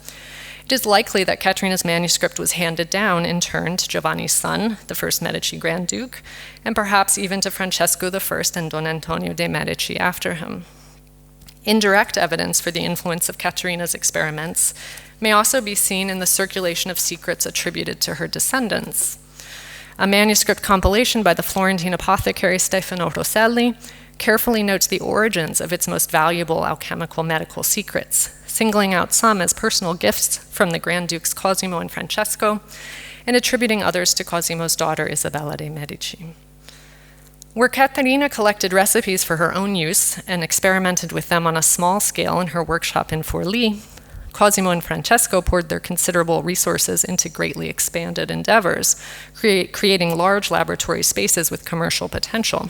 it is likely that Caterina's manuscript was handed down in turn to Giovanni's son, the first Medici Grand Duke, and perhaps even to Francesco I and Don Antonio de' Medici after him. Indirect evidence for the influence of Caterina's experiments may also be seen in the circulation of secrets attributed to her descendants. A manuscript compilation by the Florentine apothecary Stefano Rosselli carefully notes the origins of its most valuable alchemical medical secrets, singling out some as personal gifts from the Grand Dukes Cosimo and Francesco, and attributing others to Cosimo's daughter Isabella de' Medici. Where Caterina collected recipes for her own use and experimented with them on a small scale in her workshop in Forlì, Cosimo and Francesco poured their considerable resources into greatly expanded endeavors, creating large laboratory spaces with commercial potential.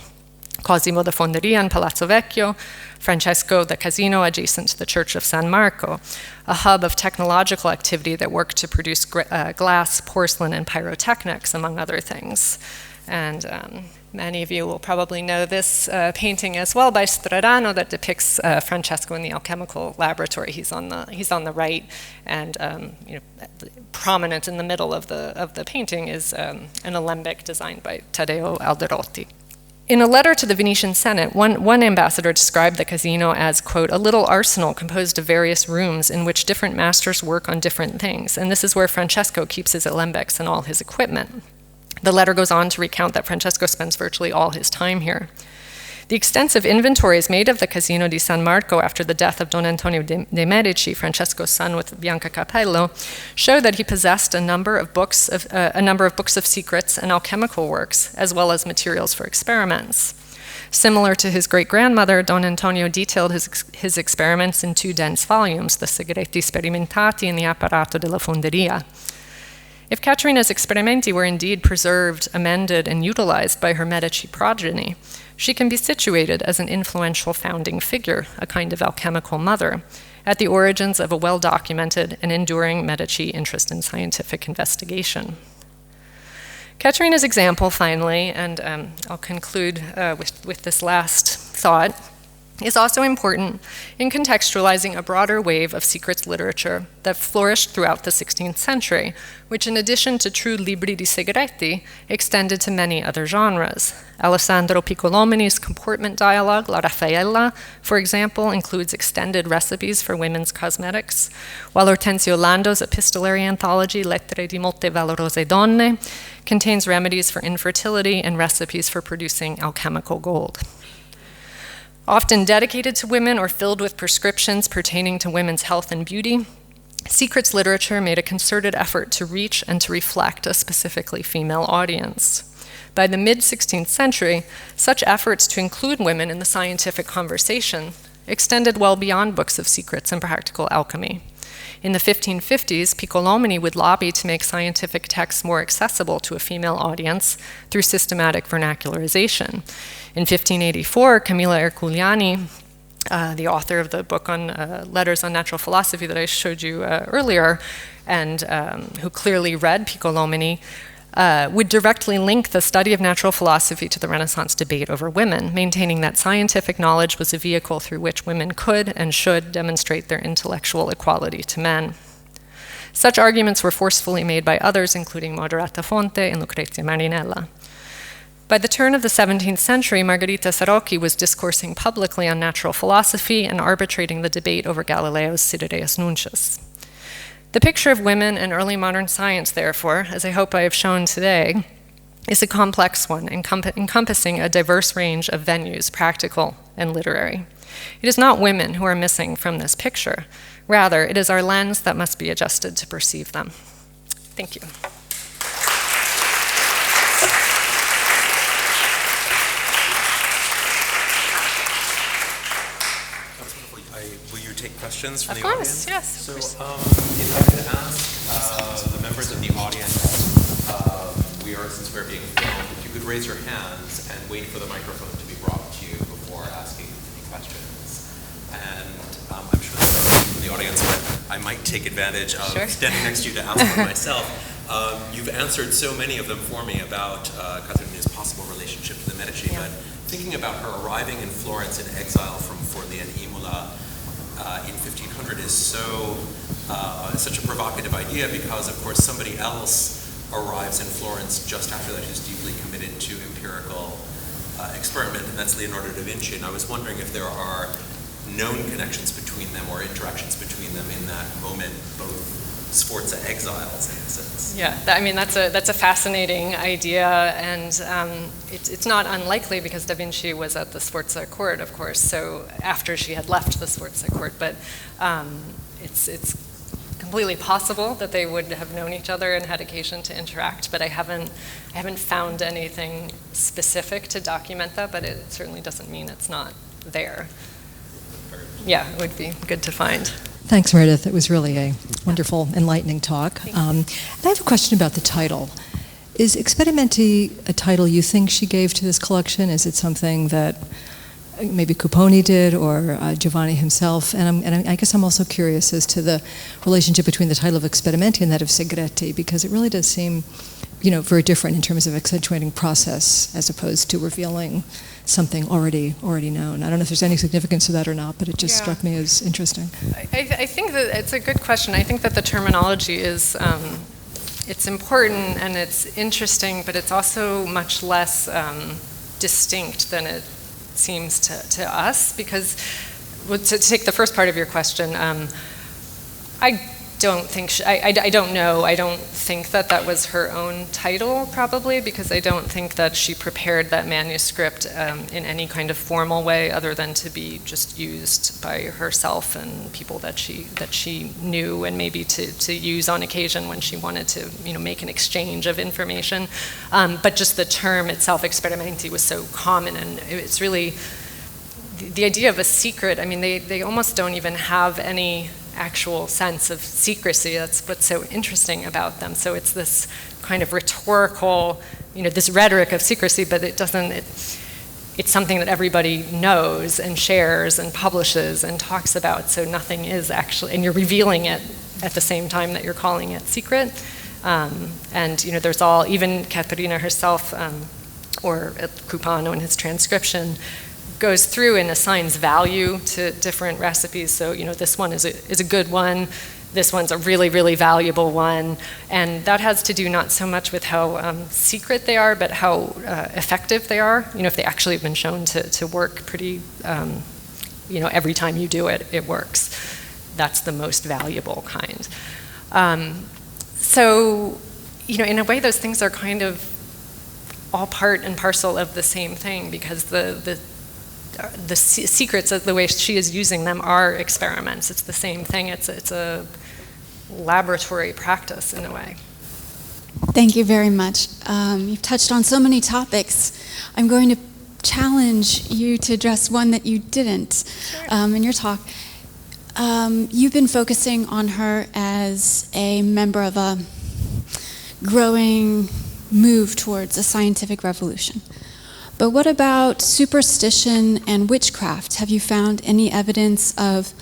Cosimo the Fonderia in Palazzo Vecchio, Francesco the Casino adjacent to the Church of San Marco, a hub of technological activity that worked to produce glass, porcelain, and pyrotechnics, among other things. And many of you will probably know this painting as well by Strarano that depicts Francesco in the alchemical laboratory. He's on the right, and prominent in the middle of the painting is an alembic designed by Taddeo Alderotti. In a letter to the Venetian Senate, one ambassador described the casino as, quote, a little arsenal composed of various rooms in which different masters work on different things, and this is where Francesco keeps his alembics and all his equipment. The letter goes on to recount that Francesco spends virtually all his time here. The extensive inventories made of the Casino di San Marco after the death of Don Antonio de' Medici, Francesco's son with Bianca Capello, show that he possessed a number of books of secrets and alchemical works, as well as materials for experiments. Similar to his great-grandmother, Don Antonio detailed his experiments in 2 dense volumes, the Segreti Sperimentati and the Apparato della Fonderia. If Caterina's experimenti were indeed preserved, amended, and utilized by her Medici progeny, she can be situated as an influential founding figure, a kind of alchemical mother, at the origins of a well-documented and enduring Medici interest in scientific investigation. Caterina's example, finally, and I'll conclude with this last thought, is also important in contextualizing a broader wave of secrets literature that flourished throughout the 16th century, which in addition to true libri di segreti, extended to many other genres. Alessandro Piccolomini's comportment dialogue, La Raffaella, for example, includes extended recipes for women's cosmetics, while Ortensio Lando's epistolary anthology, Lettere di molte valorose donne, contains remedies for infertility and recipes for producing alchemical gold. Often dedicated to women or filled with prescriptions pertaining to women's health and beauty, secrets literature made a concerted effort to reach and to reflect a specifically female audience. By the mid-16th century, such efforts to include women in the scientific conversation extended well beyond books of secrets and practical alchemy. In the 1550s, Piccolomini would lobby to make scientific texts more accessible to a female audience through systematic vernacularization. In 1584, Camilla Erculiani, the author of the book on Letters on Natural Philosophy that I showed you earlier, and who clearly read Piccolomini, would directly link the study of natural philosophy to the Renaissance debate over women, maintaining that scientific knowledge was a vehicle through which women could and should demonstrate their intellectual equality to men. Such arguments were forcefully made by others, including Moderata Fonte and Lucrezia Marinella. By the turn of the 17th century, Margherita Sarocchi was discoursing publicly on natural philosophy and arbitrating the debate over Galileo's Sidereus Nuncius. The picture of women and early modern science, therefore, as I hope I have shown today, is a complex one, encompassing a diverse range of venues, practical and literary. It is not women who are missing from this picture. Rather, it is our lens that must be adjusted to perceive them. Thank you. questions from Of the course, audience? yes. So if I could ask the members of the audience, since we're being filmed, if you could raise your hands and wait for the microphone to be brought to you before asking any questions. And I'm sure there's questions from the audience, but I might take advantage of standing next to you to ask one myself. You've answered so many of them for me about Caterina's possible relationship to the Medici, but thinking about her arriving in Florence in exile from Forlì and Imola in 1500 is such a provocative idea because, of course, somebody else arrives in Florence just after that who's deeply committed to empirical experiment, and that's Leonardo da Vinci. And I was wondering if there are known connections between them or interactions between them in that moment, both Sforza exiles in a sense. Yeah, that's a fascinating idea, and it's not unlikely because da Vinci was at the Sforza court, of course, so after she had left the Sforza court, but it's completely possible that they would have known each other and had occasion to interact, but I haven't found anything specific to document that, but it certainly doesn't mean it's not there. Yeah, it would be good to find. Thanks, Meredith. It was really a wonderful, enlightening talk. And I have a question about the title. Is Experimenti a title you think she gave to this collection? Is it something that maybe Couponi did or Giovanni himself? And I guess I'm also curious as to the relationship between the title of Experimenti and that of Segreti, because it really does seem, very different in terms of accentuating process as opposed to revealing something already known. I don't know if there's any significance to that or not, but it just struck me as interesting. I think that it's a good question. I think that the terminology is, it's important and it's interesting, but it's also much less distinct than it seems to us, because to take the first part of your question, I don't think I don't know. I don't think that was her own title, probably, because I don't think that she prepared that manuscript in any kind of formal way, other than to be just used by herself and people that she knew, and maybe to use on occasion when she wanted to make an exchange of information. But just the term itself, experimenti, was so common, and it's really the idea of a secret. I mean, they almost don't even have any actual sense of secrecy. That's what's so interesting about them. So it's this kind of rhetorical, this rhetoric of secrecy, but it's something that everybody knows and shares and publishes and talks about. So nothing is actually, and you're revealing it at the same time that you're calling it secret. And there's all, even Caterina herself, or Cupano in his transcription, goes through and assigns value to different recipes. So, this one is a good one. This one's a really, really valuable one. And that has to do not so much with how secret they are, but how effective they are. If they actually have been shown to work pretty, every time you do it, it works. That's the most valuable kind. So, in a way, those things are kind of all part and parcel of the same thing, because the secrets, the way she is using them, are experiments. It's the same thing. It's a laboratory practice in a way. Thank you very much. You've touched on so many topics. I'm going to challenge you to address one that you didn't in your talk. You've been focusing on her as a member of a growing move towards a scientific revolution. But what about superstition and witchcraft? Have you found any evidence of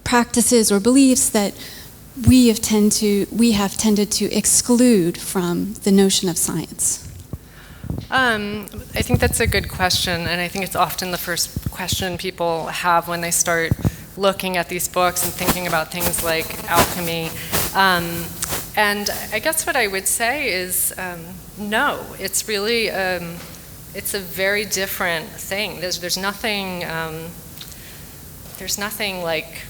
practices or beliefs that we have tended to exclude from the notion of science? I think that's a good question, and I think it's often the first question people have when they start looking at these books and thinking about things like alchemy. And I guess what I would say is no. It's really it's a very different thing. There's nothing like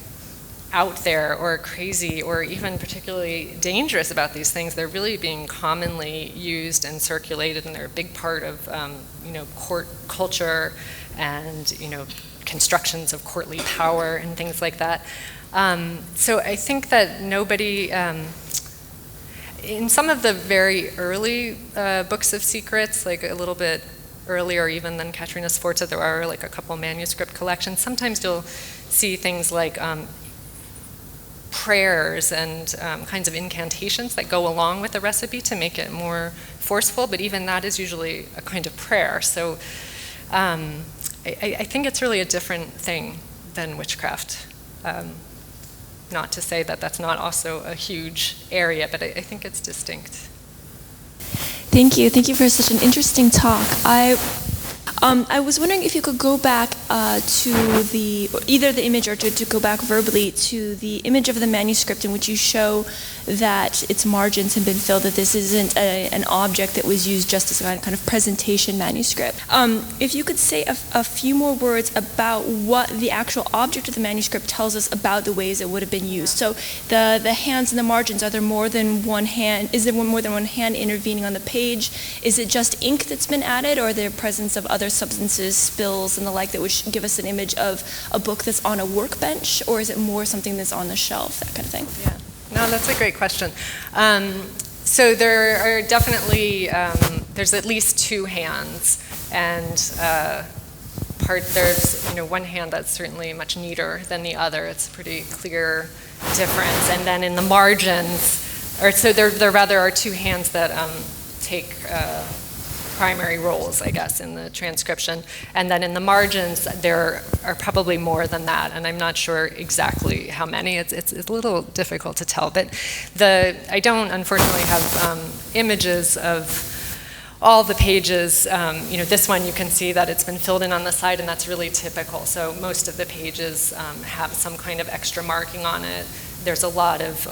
out there or crazy or even particularly dangerous about these things. They're really being commonly used and circulated, and they're a big part of court culture and constructions of courtly power and things like that. So I think that nobody. In some of the very early books of secrets, like a little bit earlier even than Caterina Sforza, there are like a couple manuscript collections. Sometimes you'll see things like prayers and kinds of incantations that go along with the recipe to make it more forceful, but even that is usually a kind of prayer. So I think it's really a different thing than witchcraft. Not to say that that's not also a huge area, but I think it's distinct. Thank you. Thank you for such an interesting talk. I was wondering if you could go back to either the image or to go back verbally to the image of the manuscript in which you show that its margins have been filled, that this isn't an object that was used just as a kind of presentation manuscript. If you could say a few more words about what the actual object of the manuscript tells us about the ways it would have been used. So the hands and the margins, are there more than one hand? Is there more than one hand intervening on the page? Is it just ink that's been added, or the presence of other substances, spills, and the like that would give us an image of a book that's on a workbench, or is it more something that's on the shelf, that kind of thing? Yeah, no, that's a great question. So there are definitely, there's at least two hands, and there's one hand that's certainly much neater than the other. It's a pretty clear difference. And then in the margins, so there rather are two hands that take primary roles, I guess, in the transcription. And then in the margins, there are probably more than that, and I'm not sure exactly how many. It's a little difficult to tell, but I don't, unfortunately, have images of all the pages. This one you can see that it's been filled in on the side, and that's really typical. So most of the pages have some kind of extra marking on it. There's a lot of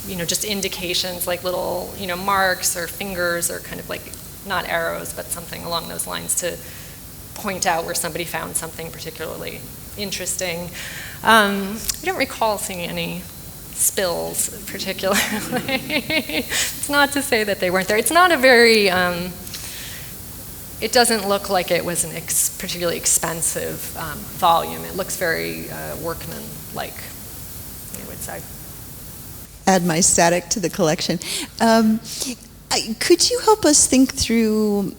just indications, like little marks or fingers, or kind of like, not arrows, but something along those lines to point out where somebody found something particularly interesting. I don't recall seeing any spills particularly. It's not to say that they weren't there. It's not a very, it doesn't look like it was an particularly expensive volume. It looks very workman-like, I would say. Add my static to the collection. Could you help us think through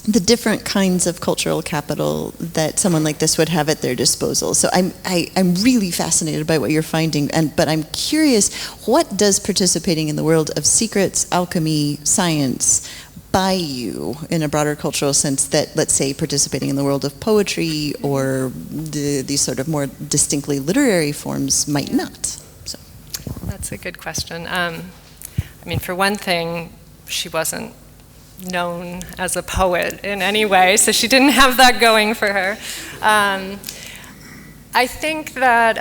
the different kinds of cultural capital that someone like this would have at their disposal? So I'm really fascinated by what you're finding, but I'm curious, what does participating in the world of secrets, alchemy, science buy you in a broader cultural sense that, let's say, participating in the world of poetry or these sort of more distinctly literary forms might not? So. That's a good question. For one thing, she wasn't known as a poet in any way, so she didn't have that going for her. I think that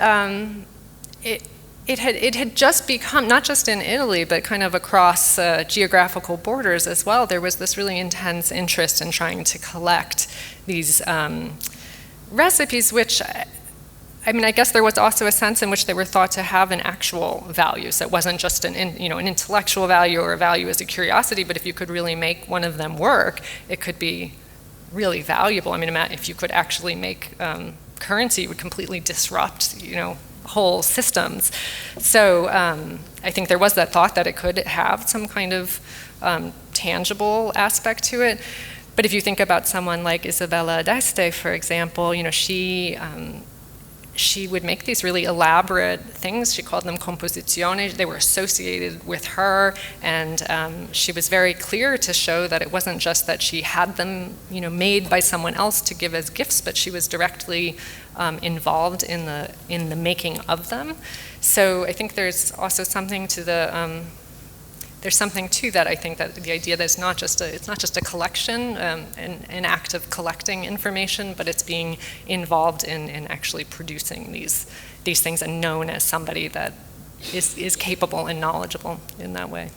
it had just become, not just in Italy, but kind of across geographical borders as well, there was this really intense interest in trying to collect these recipes, which I guess there was also a sense in which they were thought to have an actual value. So it wasn't just an intellectual value or a value as a curiosity, but if you could really make one of them work, it could be really valuable. If you could actually make currency, it would completely disrupt, whole systems. So I think there was that thought that it could have some kind of tangible aspect to it. But if you think about someone like Isabella d'Este, for example, she would make these really elaborate things. She called them composizioni. They were associated with her, and she was very clear to show that it wasn't just that she had them, made by someone else to give as gifts, but she was directly involved in the making of them. So I think there's also something to there's something to that. I think that the idea that it's not just a collection, an act of collecting information, but it's being involved in actually producing these things and known as somebody that is capable and knowledgeable in that way.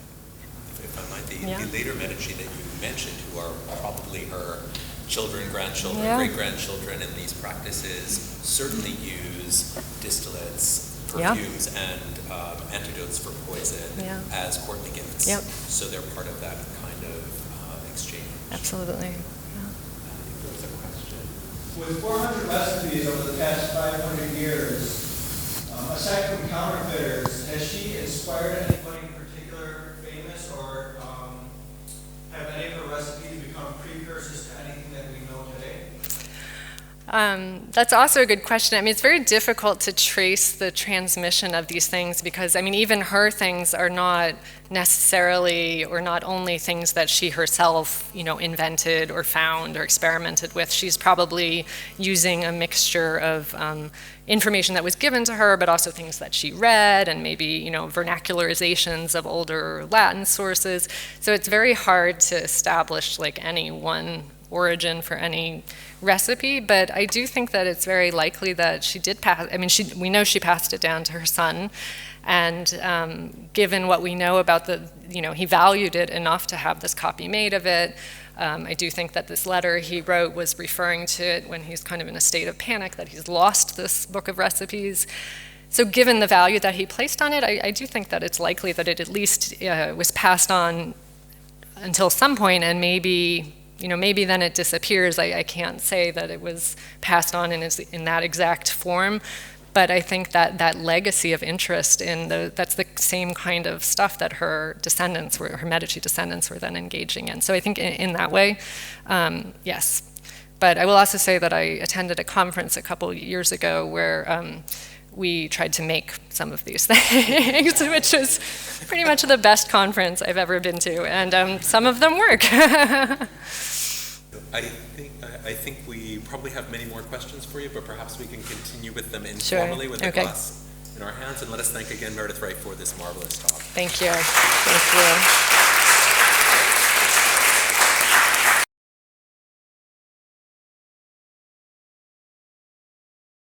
If I might, the later Medici that you mentioned, who are probably her children, grandchildren, great-grandchildren in these practices, certainly use distillates, perfumes, and antidotes for poison as courtly gifts. Yep. So they're part of that kind of exchange. Absolutely. There was a question. With 400 recipes over the past 500 years, aside from counterfeiters, has she inspired anybody in particular famous, or have any of her recipes become precursors to anything that we know today? That's also a good question. I mean, it's very difficult to trace the transmission of these things because, I mean, even her things are not necessarily or not only things that she herself, invented or found or experimented with. She's probably using a mixture of information that was given to her, but also things that she read and maybe, vernacularizations of older Latin sources. So it's very hard to establish like any one origin for any recipe, but I do think that it's very likely that she did pass. I mean, we know she passed it down to her son, and given what we know about he valued it enough to have this copy made of it. I do think that this letter he wrote was referring to it when he's kind of in a state of panic that he's lost this book of recipes. So given the value that he placed on it, I do think that it's likely that it at least was passed on until some point, and maybe then it disappears. I can't say that it was passed on in that exact form, but I think that legacy of interest that's the same kind of stuff that her Medici descendants were then engaging in. So I think in that way, yes. But I will also say that I attended a conference a couple years ago where we tried to make some of these things, which was pretty much the best conference I've ever been to, and some of them work. I think we probably have many more questions for you, but perhaps we can continue with them informally with a glass in our hands. And let us thank again Meredith Wright for this marvelous talk. Thank you. Thank you.